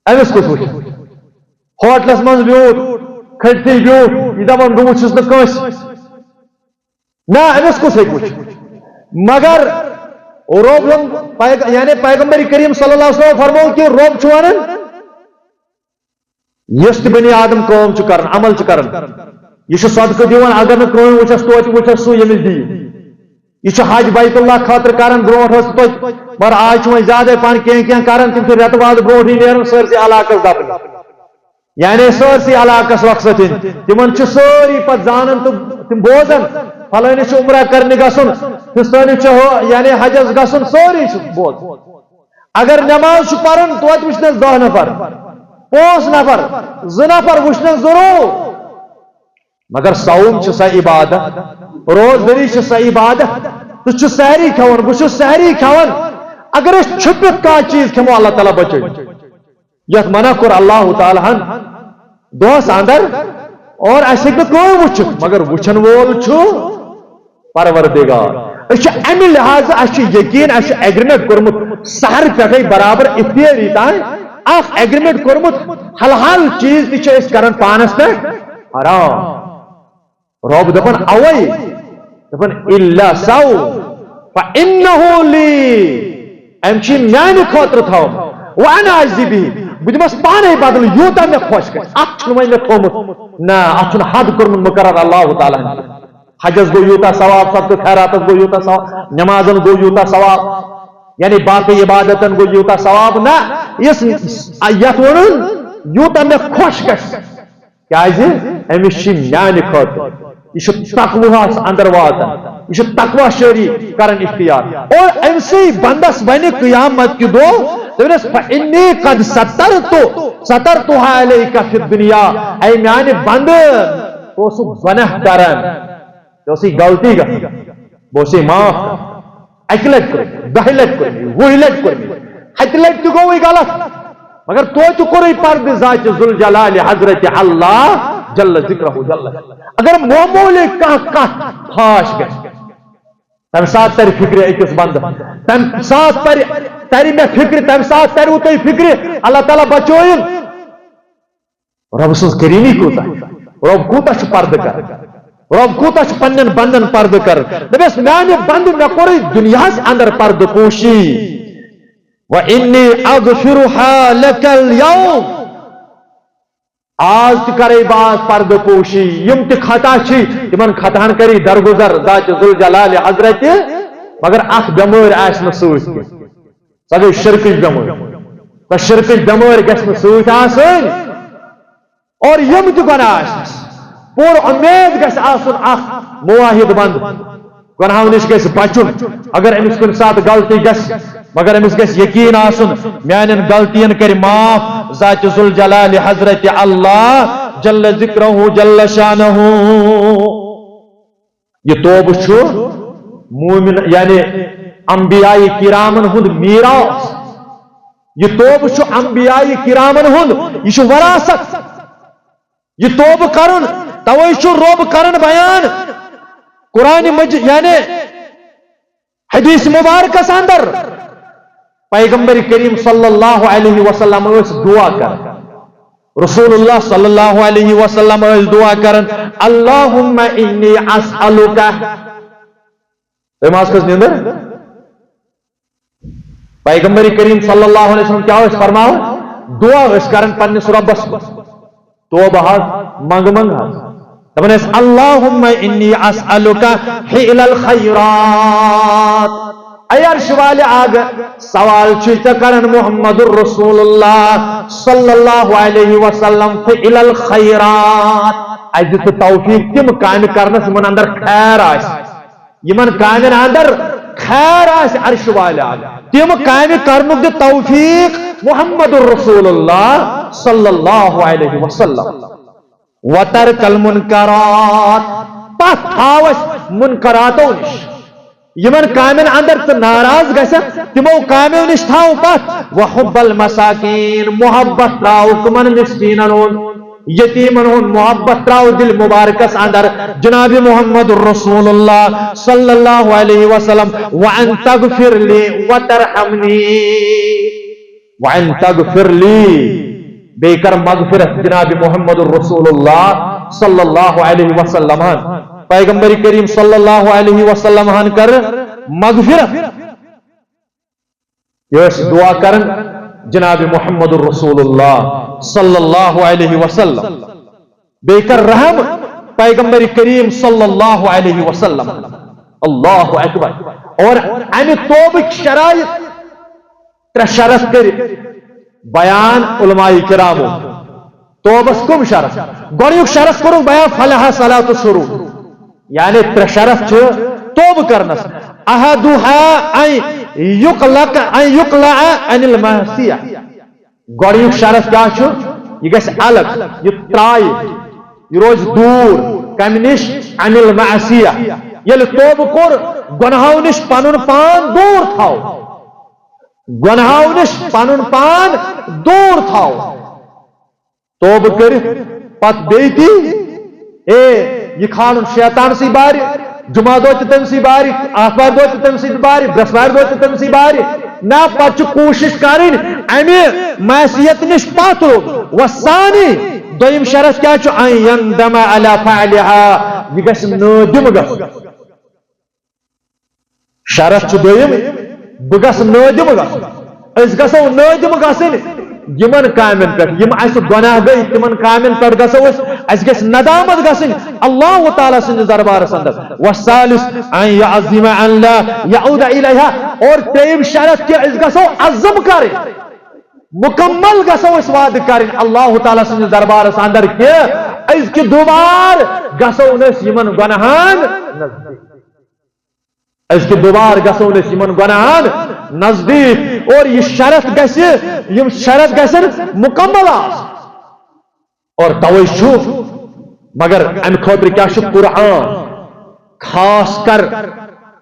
أمِس کُس وٕچھِ ہوٹلس منٛز بیوٗٹھ کھٔٹتھٕے بیوٗٹھ یہِ دپان بہٕ وٕچھُس نہٕ کٲنٛسہِ نہ أمِس کُس ہیٚکہِ وٕچھِتھ مگر روب یعنی پیغمبر کریم صلی اللہ علیہ وسلم فرمو کہ روب چھُ ونان یُس تہِ بنی آدم کٲم چھُ کران عمل چھُ کران یہِ چھُ صدقہٕ دِوان اگر نہٕ کٲنٛسہِ وٕچھس توتہِ وٕچھس سُہ ییٚمِس دِیہِ یہ چھُ حج بیت اللہ خٲطرٕ کران برونٛٹھ ٲس توتہِ مگر آز چھُ وۄنۍ زیادے پہن کینٛہہ کران تِم چھِ رٮ۪تہٕ وادٕ برونٛٹھٕے نیران سٲرسٕے علاقس دپنہِ یعنی سٲرسٕے علاقس وقت دِنۍ تِمن چھِ سٲری پتہٕ زانان تہٕ تِم بوزان فلٲنِس چھُ عمرہ کرنہِ گژھُن فِستٲنِس چھُ یعنی حجس گژھُن سٲری چھِ بوزان اگر نٮ۪ماز چھُ پران توتہِ وٕچھنس 10 نفر 5 نفر 2 نفر وٕچھنس ضروٗر مگر صوم چھِ سۄ عبادت روزدٔری چھِ سۄ عبادت ژٕ چھُ سحری کھٮ۪وان بہٕ چھُس سحری کھٮ۪وان اگر أسۍ چھُپِتھ کانٛہہ چیٖز کھٮ۪مو اللہ تعالیٰ بچٲوِتھ یتھ منع کوٚر اللہ تعالیٰ ہن دۄہس اندر اور اسہِ ہیٚکہِ نہٕ کٕہۭنۍ وٕچھِتھ مگر وٕچھن وول چھُ پروردگار أسۍ چھِ امہِ لحاظہٕ اسہِ چھُ یقیٖن اسہِ چھُ ایگریمنٹ کوٚرمُت سحر پٮ۪ٹھے برابر اِفتِیٲری تانۍ اکھ ایگریمنٹ کوٚرمُت حلحال چیٖز تہِ چھِ أسۍ کران پانس پٮ۪ٹھ حرام رۄب دپان اوے دپان الا صوم فإنه لی أمۍ چھِ میانہِ خٲطرٕ تھاوُن وأنا أجزی بِہ بہٕ دِمس پانے بدل یوٗتاہ مےٚ خۄش گژھِ اتھ چھُنہٕ وۄنۍ مےٚ تھوٚمُت نہ اتھ چھُنہٕ حد کوٚرمُت مُقرر اللہ تعالیٰ ہن حجس گوٚو یوٗتاہ ثواب صدقہٕ خیراتس گوٚو یوٗتاہ ثواب نٮ۪مازن گوٚو یوٗتاہ ثواب یعنی باقٕے عبادتن گوٚو یوٗتاہ ثواب نہ یتھ ووٚنُن یوٗتاہ مےٚ خۄش گژھِ کیازِ أمِس چھِ میانہِ خٲطرٕ یہ چھُ تقواہس اندر واتان یہ چھُ تقوا شٲری کران اختیار اور أمۍ سٕے بندس وَنہِ قیامت کہِ دۄہ دپنس فإنی قد سترتها علیکَ فی الدنیا اے میانہِ بندٕ تو اوسُکھ گۄناہ کران ژےٚ ٲسٕے غلطی گژھان بہٕ اوسُے معاف کران اکہِ لٹہِ کوٚرمُت 10 لٹہِ کوٚرمُت 20 لٹہِ کوٚرمُت 7 لٹہِ تہِ گوٚوٕے غلط مگر توتہِ کوٚرُے پردٕ ذاتِ ذوالجلالِ حضرت اللہ جل ذکرہ جل اگر معمولی کانٛہہ فاش گژھِ تمہِ ساتہٕ ترِ فکرِ أکِس بندس تمہِ ساتہٕ ترِ مےٚ فکرِ تمہِ ساتہٕ ترِوٕ تۄہہِ فکرِ اللہ تعالیٰ بچٲیِن رۄب سٕنٛز کریٖمی کوٗتاہ رۄب کوٗتاہ چھُ پردٕ کران رۄب کوٗتاہ چھُ پننٮ۪ن بندن پردٕ کران دپیس میانہِ بندٕ مےٚ کوٚرُے دُنیاہس اندر پردٕ پوشی وإنی اغفرها لك اليوم آز تہِ کرے بہٕ آز پردٕ پوشی یم تہِ خطا چھِ تِمن خطاہن کری درگُزر ذات ذوالجلالِ حضرت مگر اخ بمر آسن سوت کی سا گئی شرکش بمر تو شرکش بمر گھن سوت آسن اور یم تہ گناہ آسنس پور امید گھس آسن اخ مواحد بند گناہو نش گھس بچن اگر امس کن سات غلطی گھس مگر امس گھس یقین آسن میانن غلطین کر معاف ذات ذوالجلال حضرت اللہ جل ذکرہ جل شانہ یہ توبہ چھو مومن یعنی انبیاء کرامن ہند میراث یہ توبہ چھو انبیاء کرامن ہند یہ چھو وراثت یہ توبہ کرن توئی چھو روب کرن بیان قرآن مجید یعنی حدیث مبارکس اندر پیغمبر کریم صلی اللہ علیہ وسلم اس دعا کر رسول اللہ صلی اللہ علیہ وسلم اس دعا کرن اللہم انی اسألوکا نماز کس نیندر پیغمبر کریم صلی اللہ علیہ وسلم کیا اس فرماؤ دعا اس کرن پنس ربس توبہ منگ منگ دپان اللہم انی اسألوکا حیل الخیرات اے عرش والے آگ سوال چھتا کرن محمد الرسول اللہ صلی اللہ علیہ وسلم فعل الخیرات اجت توفیق تم کام کرنس من اندر خیر آس یمن کامن اندر خیر آس عرش والے آگ تم کام کرنک دی توفیق محمد الرسول اللہ صلی اللہ علیہ وسلم وترک المنکرات پتھ تھاوس منکراتو نش یمن کامن اندر تو ناراض گژھن تمو کامیو نش تھاو پتھ وحب المساکین محبت تراو کمن مسکینن یتیمن ہن محبت تراو دل مبارکس اندر جناب محمد رسول اللہ صلی اللہ علیہ وسلم وان تغفر لی وترحمنی وان تغفر لی بیکر مغفرت جناب محمد رسول اللہ صلی اللہ علیہ وسلم پیغمبر کریم صلی اللہ علیہ وسلم کر مغفرت یہ دعا کرن جناب محمد رسول اللہ صلی اللہ علیہ وسلم بیکر رحم پیغمبر کریم صلی اللہ علیہ وسلم اللہ اکبر اور امی توبہ شرائط تر شرط کر بیان علماء کرامو توبس کم شرط گوڑیوک شرط کرو بیان فلح صلاة شروع یعنی تر شرط چھو توب کرنس احدوها ان یقلع عن المعصیہ گوڑیوک شرط کیا چھو یہ گیس الگ یہ ترائی یہ روز دور کمنش عن المعصیہ یل توب کر گناہو نش پانون پان دور تھاو گناہو نش پانون پان دور تھاو توب کر پت بیتی اے یہ کھانن شیطان سی باری جمعہ دو تم سی باری آتوار دو تم سی باری برسوار دو تم سی باری نا پچ کوشش کریں امی معصیت نش پاتو وثانی دویم شرط کیا چھو ان یندم علی فعلها یہ گس نادم گس شرط چھو دویم بگس نادم گس اس گسو نادم گسن یمن کامن پر یم اس گناہ گئی تمن کامن پر گسو اس گس ندامت گسن اللہ تعالی سن دربار اندر والثالث ان يعظم ان لا يعود اليها اور تیم شرط کہ اس گسو عزم کرے مکمل گسو اس وعد کریں اللہ تعالی سن دربار اندر کہ اس کی دوبار گسو نس یمن گناہان اس کی دوبار گسو نس یمن گناہان نزدیک اور یہ شرط گسے یہ شرط گسن مکمل اور توجہ مگر ام خاطر کیا چھ قرآن خاص کر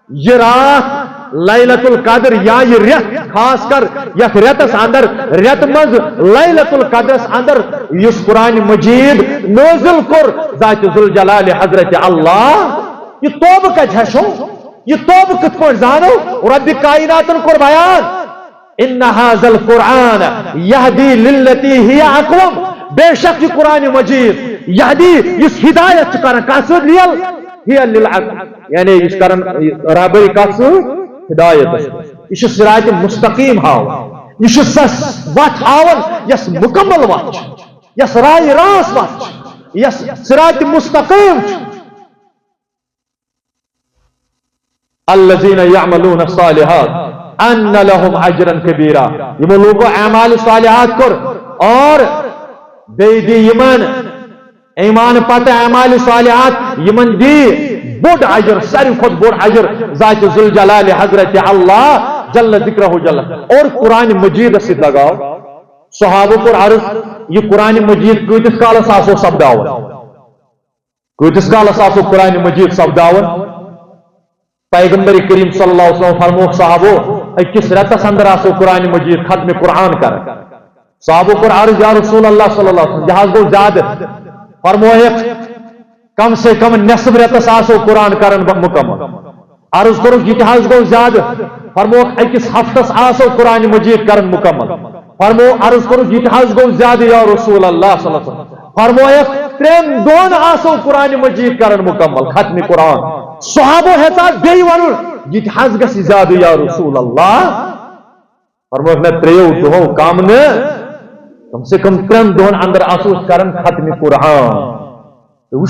یہ رات لیلۃ القدر یا یہ ریت خاص کر یہ ریتس اندر ریت مز لیلۃ القدر اندر یہ قرآن مجید نازل کر ذات ذوالجلال حضرت اللہ یہ توبہ کا جھشو یہ توبہ کت پہ زانو رب کائنات کر بیان ان هذا القرآن یہدی للتی ہی اقوم بے شک یہ قرآن مجید یہدی اس ہدایت کرن قصد لیل ہی للعقل یعنی اس کرن رابری قصد ہدایت اس صراط مستقیم ہاو اس سس وات ہاون یس مکمل وات یس راہ راس وات یس صراط مستقیم الذين يعملون الصالحات ان لهم اجرا كبيرا يم لوگو اعمال صالحات کر اور بیدی یمن ایمان پتہ اعمال صالحات یمن دی بڑ اجر ساری خود بڑ اجر ذات ذوالجلال حضرت اللہ جل ذکرہ جل اور قرآن مجید سے لگاؤ صحابہ پر عرض یہ قرآن مجید کتس کالس آسو سپداون کتس کالس آسو قرآن مجید سپداون پیغمبر کریم صلی اللہ علیہ وسلم فرمو صحابو اکس رتس اندر آسو قرآن مجید ختم قرآن کر صحابہ پر عرض یا رسول اللہ صلی اللہ علیہ وسلم جہاز گو زیادہ فرمو کم سے کم نصف رتس آسو قرآن کرن مکمل عرض کرو یہ جہاز گو زیادہ فرمو اکس ہفتس آسو قرآن مجید کرن مکمل فرمو عرض کرو یہ جہاز گو زیادہ یا رسول اللہ صلی اللہ علیہ وسلم فرمو ترین دون آسو قرآن مجید کرن مکمل ختم قرآن صحابہ ہتا بی ونن یہ حز گس زیادہ یا رسول اللہ فرمو میں تریو دو کام نے کم سے کم ترین دون اندر آسوس کرن ختم قرآن وہ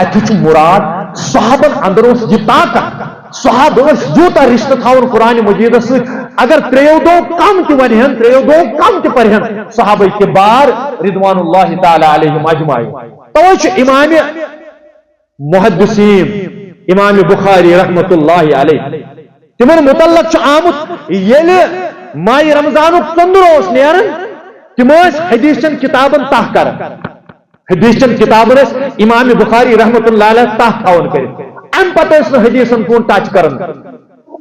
اتھ مراد صحابہ اندر اس یہ طاقت صحابہ یوتا رشتہ تھاون قرآن مجید ست اگر تریو دو کم تہ ونہن تریو دو کم تہ پرہن صحابہ کبار رضوان اللہ تعالی علیہم اجمعین توچ امام محدثین امام بخاری رحمت اللہ علیہ تمن متعلق آمت یل ماہ رمضان ژندر نیرن تم حدیث چن کتابن تح کر حدیث چن کتابن امام بخاری رحمت اللہ علیہ تح تھاون کر ام پتہ حدیثن کون ٹچ کرن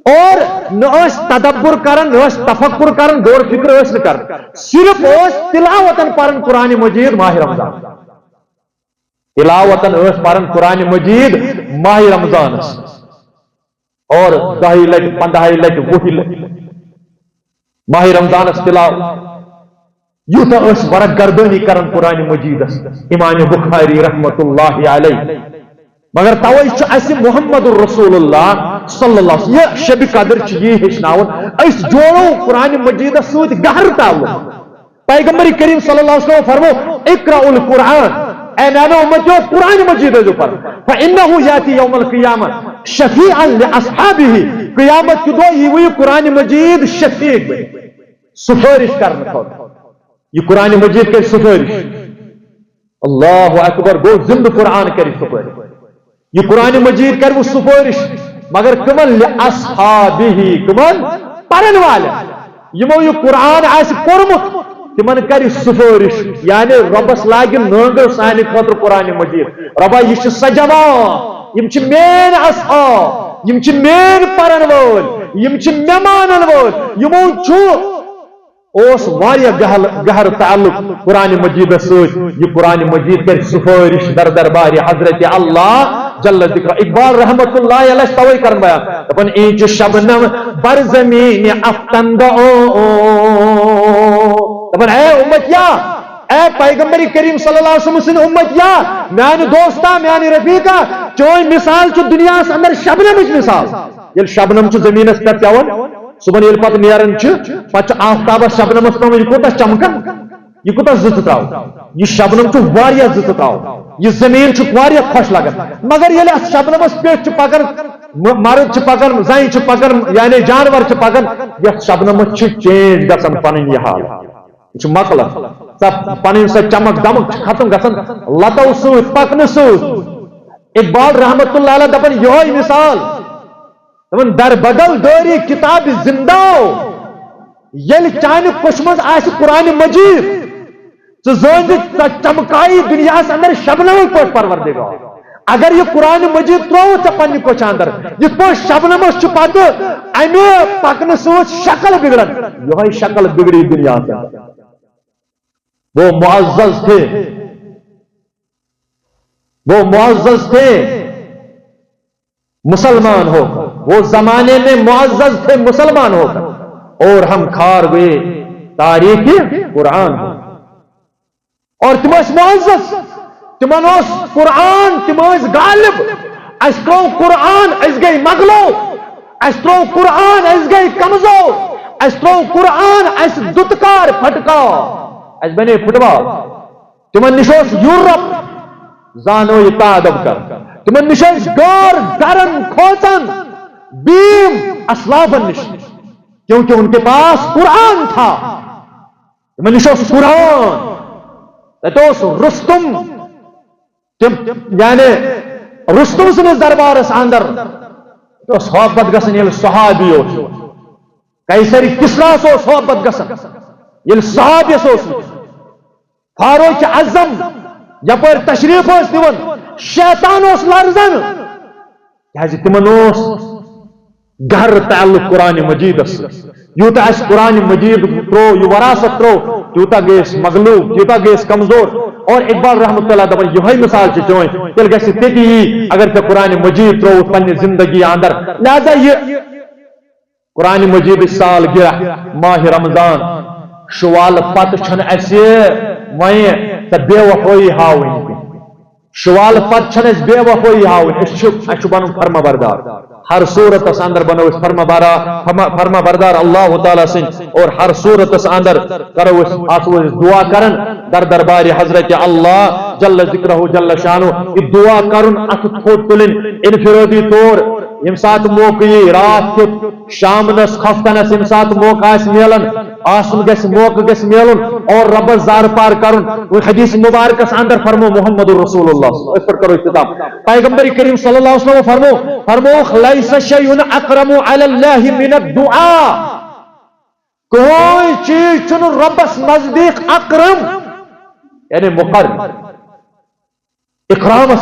اور نہ تدبر کرن نہ تفکر کرن غور فکر نہ کرن صرف تلاوتن پرن قرآن مجید ماہ رمضان تلاوتن پرن قرآن مجید ماہ رمضان اور 10 لٹ 15 لٹ 20 لٹ ماہ رمضان تلاوت یوتا ورق گردانی کرن قرآن مجید امام بخاری رحمت اللہ علیہ مگر توئی اس محمد الرسول اللہ صلی اللہ علیہ وسلم یہ شب قدر یہ ہچناون اس جوڑو قرآن مجید سوت گہر تعلق پیغمبر کریم صلی اللہ علیہ وسلم فرمو اقرأ القرآن اے نانو امتیو قرآن مجید جو پر فإنہو یاتی یوم القیامہ شفیعا لأصحابہ قیامت کی دو یہ قرآن مجید شفیع سفارش کرنے کو یہ قرآن مجید کے سفارش اللہ اکبر گو زند قرآن کری سفارش یہ قرآن مجید کر وہ سفارش مگر کمن لأصحابہ کمن پرن والے یمو یہ قرآن آس پورمت تمن کر سفارش یعنی ربس لاگن نانگو سانی خاطر قرآن مجید ربا یہ سجما یم مین اصحاب یم مین پرن وول یم ممانن وول یمو اس واریا گہر تعلق قرآن مجید سوچ یہ قرآن مجید کر سفارش در دربار حضرت اللہ جل ذکر اقبال رحمت اللہ علیہ توئی کرن بیان دپن اینچ شبنم بر زمین افکندو دپن اے امتیا اے پیغمبر کریم صلی اللہ علیہ وسلم سن امتیا میانی دوستا میانی رفیقا چوئی مثال چو دنیا اندر شبنم مثال یل شبنم چو زمین اس پر پیاون صبح یل پت نیرن پتہ آفتاب شبنمس پہ یہ کوتا چمکن یہ کوتا زت تراو یہ شبنم چھ واریا زت تراو یہ زمین چھ واریا خوش لگن مگر یل شبنمس پہ پکن مرد چھ پکن زائن چھ پکن یعنی جانور چھ پکن یہ شبنمس چھ چینج گژھن پنن یہ حال یہ چھ مکل سب پنن سے چمک دمک ختم گژھن لتو سوت پکن سوت اقبال رحمت اللہ علیہ دپن یہ مثال در بدل دوری کتاب زندہ یل چان کشمز آس قرآن مجید زند چمکائی دنیا اندر شبنم پہ پروردگار اگر یہ قرآن مجید ترو ٹھیک پنہ کچھ اندر یہ پہ شبنمس پتہ امہ پکن سوت شکل بگڑن یہ شکل بگڑی دنیا سے وہ معزز تھے مسلمان ہو وہ زمانے میں معزز تھے مسلمان ہو اور ہم کھار ہوئے تاریخ قرآن ہو اور تمہس معزز تمہس قرآن تمہس غالب اس کو قرآن اس گئی مغلو اس کو قرآن اس گئی کمزور اس کو قرآن اس دتکار پھٹکا اس بنے پھٹوا تمہن نشوس یورپ زانو یہ تعدب کر تمہن نشوس گور درن کھوچن بیم اسلافن نش کیونکہ ان کے پاس قرآن تھا منشوس قرآن تو رستم یعنی رستم سنس دربارس اندر تو صحبت گسن یل صحابی قیصری کسرا سو صحبت گسن یل صحابی سو فاروق اعظم یپر تشریف دون شیطان لرزن تمن گہر تعلق قرآن مجید یوتا اس قرآن مجید ترو یہ وراثت ترو تیوتا گیس مغلوب تیوتا گیس کمزور اور اقبال رحمۃ اللہ دپان یہ مثال چون تیل گژھِ تتی اگر تے قرآن مجید ترو پنہ زندگی اندر لہذا یہ قرآن مجید سال گرہ ماہ رمضان شوال پت چھن اسہ وے بے وفائی ہاؤن شوال پت چھن اس بے وفائی ہاؤن اس بنن فرما بردار ہر صورت اندر بنو اس فرما بردار اللہ تعالیٰ سن اور ہر صورت اندر کرو اس دعا کرن در دربار حضرت اللہ جل ذکرہ جل شانو یہ دعا کرن ات تھوت تلن انفرادی طور یم سات موقع رات کت شام نس خفتنس یم سات موقع اس میلن آسن گس موقع گس میلن اور رب زار پار کرن وہ حدیث مبارک اس اندر فرمو محمد رسول اللہ اس پر کرو اختتام پیغمبر کریم صلی اللہ علیہ وسلم فرمو لیس شیء اکرم علی اللہ من الدعاء کوئی چیز چن ربس نزدیک اکرم یعنی مقرب اکرام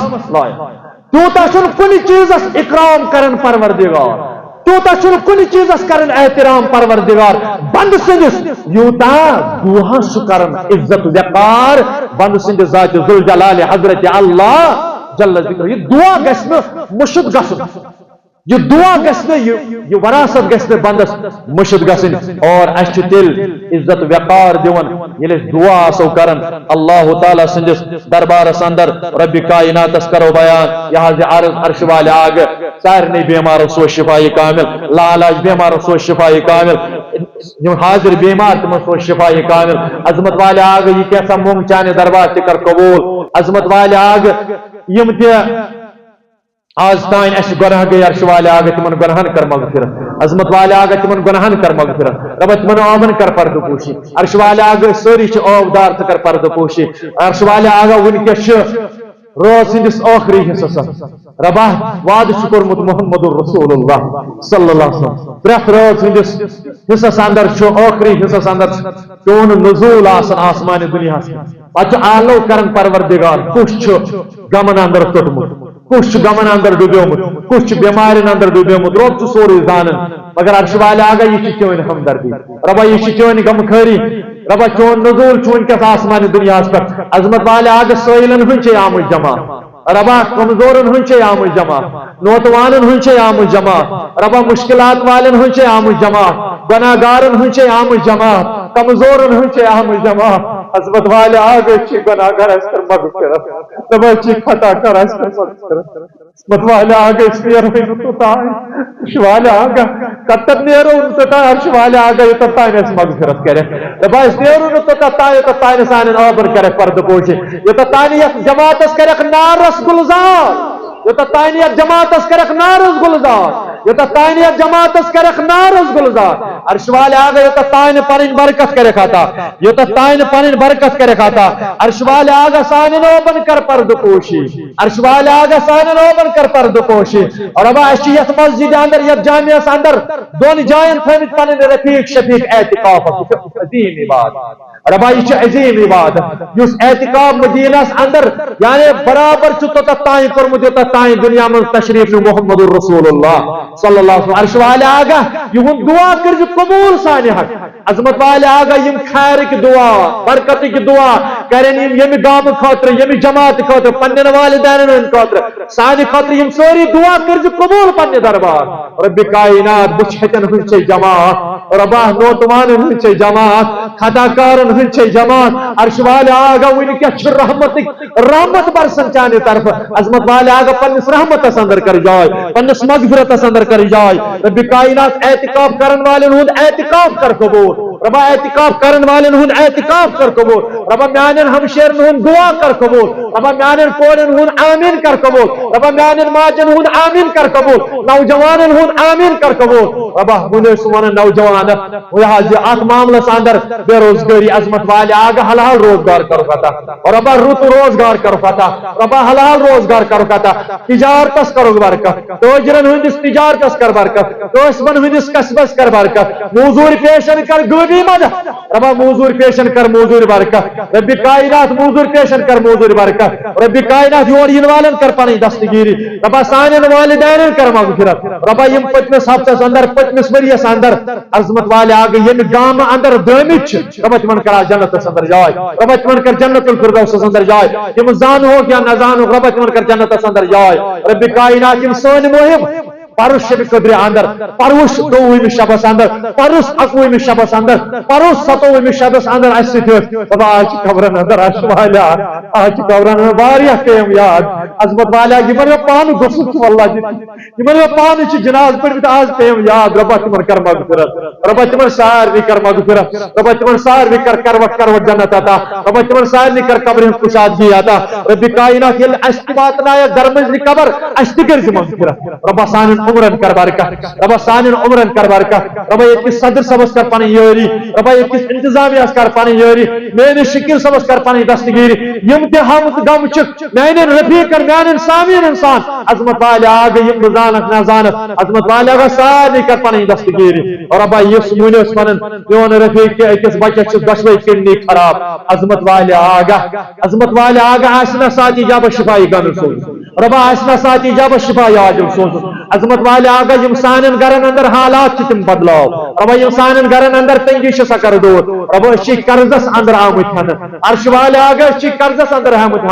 تیوتا چن کن چیز اکرام کرن پروردگار تیوتا چن کن چیز کرن احترام پروردگار بند سندس یوتا دعا کرن عزت وقار بند سند ذات ذوالجلال حضرت اللہ جل ذکر یہ دعا گژھِ مشد گژھن یہ دعا گژھِ یہ وراثت گژھِ بندس مشد گژھن اور اس تیل عزت وقار دیون یل دعا آسو کرن اللہ تعالیٰ سندس دربارس اندر رب کائنات کرو بیان یہ عرش والے آگ سارے بیمارو سو شفا کامل لالاج بیمارو سو شفا کامل حاضر بیمار تم سو شفا کامل عظمت والے آگ یہ کیسا مونگ چانے دربار کر قبول عظمت والے آگ یم تے آج تائن اس گناہ گئی عرش والے آگے تمن گناہن کر مغفرت عظمت والے آگے تمن گناہن کر مغفرت رب تمن آمن کر پرد پوشی عرش والے آگے سوری چھ آبدار کر پرد پوشی عرش والے آگے ونکش روز سندس آخری حصہ ربا وعد شکر محمد رسول اللہ صلی اللہ علیہ وسلم پریت روز سندس حصہ اندر چھو آخری حصہ اندر چون نزول آسن آسمان دنیا سے پچھ آلو کرن پروردگار کچھ چھو گمن اندر تٹمت کچھ گمن اندر ڈوبیومت کچھ بیمارن اندر ڈوبیومت روب چھ سوری زانن مگر عرش والے آگا یہ چون ہمدردی ربا یہ چون غم خیری ربا چون نزول چون کس آسمان دنیا پر عظمت والے آگا سوئلن ہنچے آمد جمع ربا کمزورن ہنچے آمد جمع نوتوانن ہنچے آمد جمع ربا مشکلات والن ہنچے آمد جمع گناہگارن ہنچے آمد جمع کمزورن ہنچے آمد جمع عظمت والے آگے چی گناہگار اس کر مغفرت ربا چی خطا کر اس کر مغفرت عظمت والے آگے اس نیر ہوئی نتوتا ہے عرش والے آگا کتر نیرو نتوتا ہے عرش والے آگا یہ تتائن اس مغفرت کرے ربا اس نیرو نتوتا ہے یہ تتائن سانن آبر کرے پرد پوشے یہ تتائن یک جماعت اس کرے نارس گلزار یہ تتائن یک جماعت اس کرے نارس گلزار یہ تتائن یک جماعت اس کرے نارس گلزار عرش والے آگا یہ تتائن پرین برکت کرے کھاتا یہ تتائن پرین برکت کرے کھاتا عرش والے آگا سانن اوبن کر پرد پوشی عرش والے آگا سانن اوبن کر پرد پوشی اور ابا اشیت مسجد اندر یا جامعہ اندر دون جائن فہمت پنن رفیق شفیق اعتقاف عظیم عبادت ربا یہ عظیم عبادت اس اعتقاف مدینہ اندر یعنی برابر چھتو تتائن پر مجھے تتائن دنیا میں تشریف محمد رسول اللہ صلی اللہ علیہ وسلم عرش والے آگا یہ دعا کرج قبول سانے حق عظمت والے آگا یم خیر کی دعا برکت کی دعا کریں یم گام خاطر یم جماعت خاطر پنن والدین ان خاطر سانی خاطر یم سوری دعا کرج قبول پنن دربار رب کائنات بچھتن ہنچے جماعت ربا نوتوان ہنچے جماعت خطاکارن ہنچے جماعت عرش والے آگا وین کیا چھ رحمت برسن چانے طرف عظمت والے آگا پنس رحمت اندر کر جائے پنس مغفرت اندر کر جائے رب کائنات اعتقاف کرن والے ہوں اعتقاف کر قبول ربا اعتکاف کرن والن ہن اعتکاف کر قبول ربا میانن ہمشیرن ہن دعا کر قبول ربا میانن کورن ہن آمین کر قبول ربا میانن ماجن ہن آمین کر قبول نوجوانن ہن آمین کر قبول ربا ہن سمن نوجوان لہذا ات معاملس اندر بے روزگاری عظمت والے آگے حلال روزگار کرو کتا ربا رت روزگار کرو کتا ربا حلال روزگار کرو کتا تجارتس کرو برکت تاجرن ہندس تجارتس کر برکت قاسمن ہندس قصبس کر برکت موزور پیشن کر غبی مدد ربا موزور پیشن کر موزور برکت رب کائنات موزور پیشن کر موزور برکت رب کائنات یور ین والن کر پنی دستگیری ربا سانن والدین کر مغفرت ربا یم پتمس ہفتس اندر پتمس وریس اندر عظمت والے آگے یم گام اندر دامت ربا تمن کر جنت اندر جائے ربا تمن کر جنت الفردوس اندر جائے تم زانو یا نہ زانو ربا تمن کر جنت اندر جائے رب کائنات یم سون محب پرس شب قدر اندر پروس 20 شبس اندر پروس 21 شبس اندر پروس 27 شبس اندر اس ربا آج قبرن اندر اشوالا آج قبرن واریہ قیم یاد عظمت والا یمن پان گسل والله یمن پان چ جناز پڑھ آج قیم یاد ربا تمن کر مغفرت ربا تمن سار بھی کر مغفرت ربا تمن سار بھی کر کروٹ جنت عطا ربا تمن سار بھی کر قبر کشادگی عطا رب کائنات یل اشتبات نا درمز قبر اشتگر مغفرت ربا سان عمرن کر برکت ربا سانن عمرن کر برکت ربا ایک صدر سبس کر پانی یوری ربا ایک انتظامیہ کر پانی یوری میں شکل سبس کر پانی دستگیری یم تے ہم غم چک میں رفیق کر میان سامین انسان عظمت والے آگے یم زانت نہ زانت عظمت والے آگے ساری کر پانی دستگیری اور ربا یس مونس پنن یون رفیق کے ایک بچہ چھ دشوی کڈنی خراب عظمت والے آگے آسنا ساتھی جاب شفائی گن سوز ربا آسنا ساتھی جاب شفائی آجم سوز عظمت والے آگا یم سانن گرن اندر حالات تم بدلاو ربا یم سانن گرن اندر تنگی سکر دور ربا اچھی قرضس اندر آمد ہن عرش والے آگا اچھی قرضس اندر آمد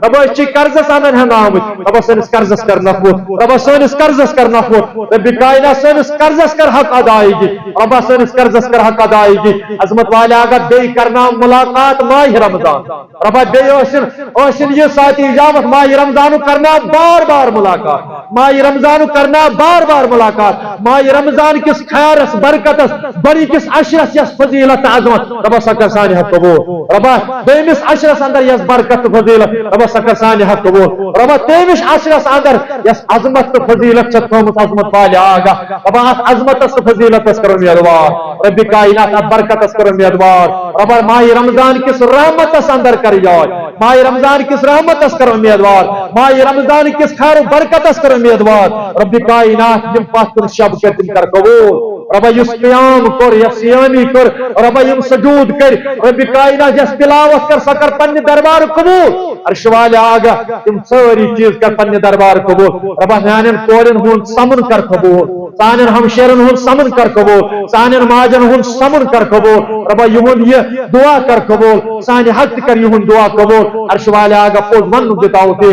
ربا اچھی قرضس اندر ہن آمد ربا سنس قرضس کر نفوت ربا سنس قرضس کر نفوت رب کائنات سنس قرضس کر حق ادائیگی ربا سنس قرضس کر حق ادائیگی عظمت والے آگا بے کرنا ملاقات ماہ رمضان ربا بے اوشن یہ ساتھی اجابت ماہ رمضان کرنا بار بار ملاقات ماہ رمضان کرنا بار بار ملاقات ماہ رمضان کس خیرس برکتس بری کس عشرس یس فضیلت عظمت ربا سکر سانی حق قبول ربا دیمس عشرس اندر یس برکت فضیلت ربا سکر سانی حق قبول ربا تیمش عشرس اندر یس عظمت فضیلت چھتومت عظمت والی آگا ربا عظمت فضیلت اس کرو میدوار رب کائنات برکت اس کرو میدوار ربا ماہ رمضان کس رحمت اس اندر کر جائے ماہ رمضان کس رحمت اس کرو میدوار ماہ رمضان کس خیر و برکت اس کرو میدوار رب کائنات یم پاتن شب کرتن کر قبول ربا یس قیام کر یس سیامی کر ربا یم سجود کر رب کائنات یس تلاوت کر سکر پنی دربار قبول عرش والے آگا تم ساری چیز کر پنی دربار قبول ربا میانن کورن ہون سمن کر قبول سانن ہمشیرن ہون سمن کر قبول سانن ماجن ہون سمن کر قبول ربا یہون یہ دعا کر قبول سانی حق کر یہون دعا قبول عرش والے آگا پوز من دتاو تے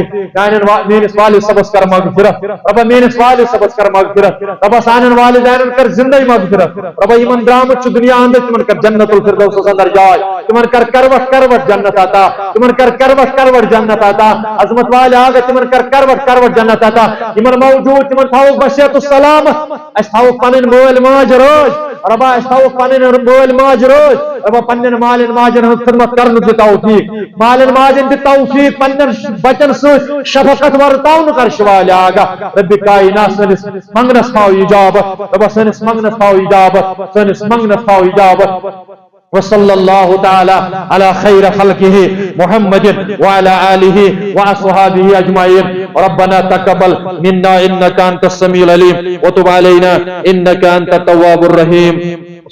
مینس والے سبس کر مغفرت ربا مینس والے سبس کر مغفرت ربا سانن والدین کر زندگی مغفرت ربا یمن درامت چھ دنیا اندر تمن کر جنت الفردوس اندر جائے تمن کر کروٹ جنت آتا تمن کر کروٹ جنت آتا عظمت والے آگا تمن کر کروٹ جنت آتا یمن موجود تمن تھاو بشیت السلام اس تھاو پنن مول ماج روز ربا اس تھاو پنن مول ماج روز ربا پنن مالن ماجن خدمت کرن دی توفیق مالن ماجن دی توفیق پنن بچن سو شفقت ورتاون کر شوالے آگا رب کائنات سنس منگنس تھاو اجابت ربا سنس منگنس تھاو اجابت سنس منگنس تھاو اجابت وصلى الله تعالى على خير خلقه محمد وعلى آله وأصحابه أجمعين ربنا تقبل منا إنك أنت السميع العليم وتب علينا إنك أنت التواب الرحيم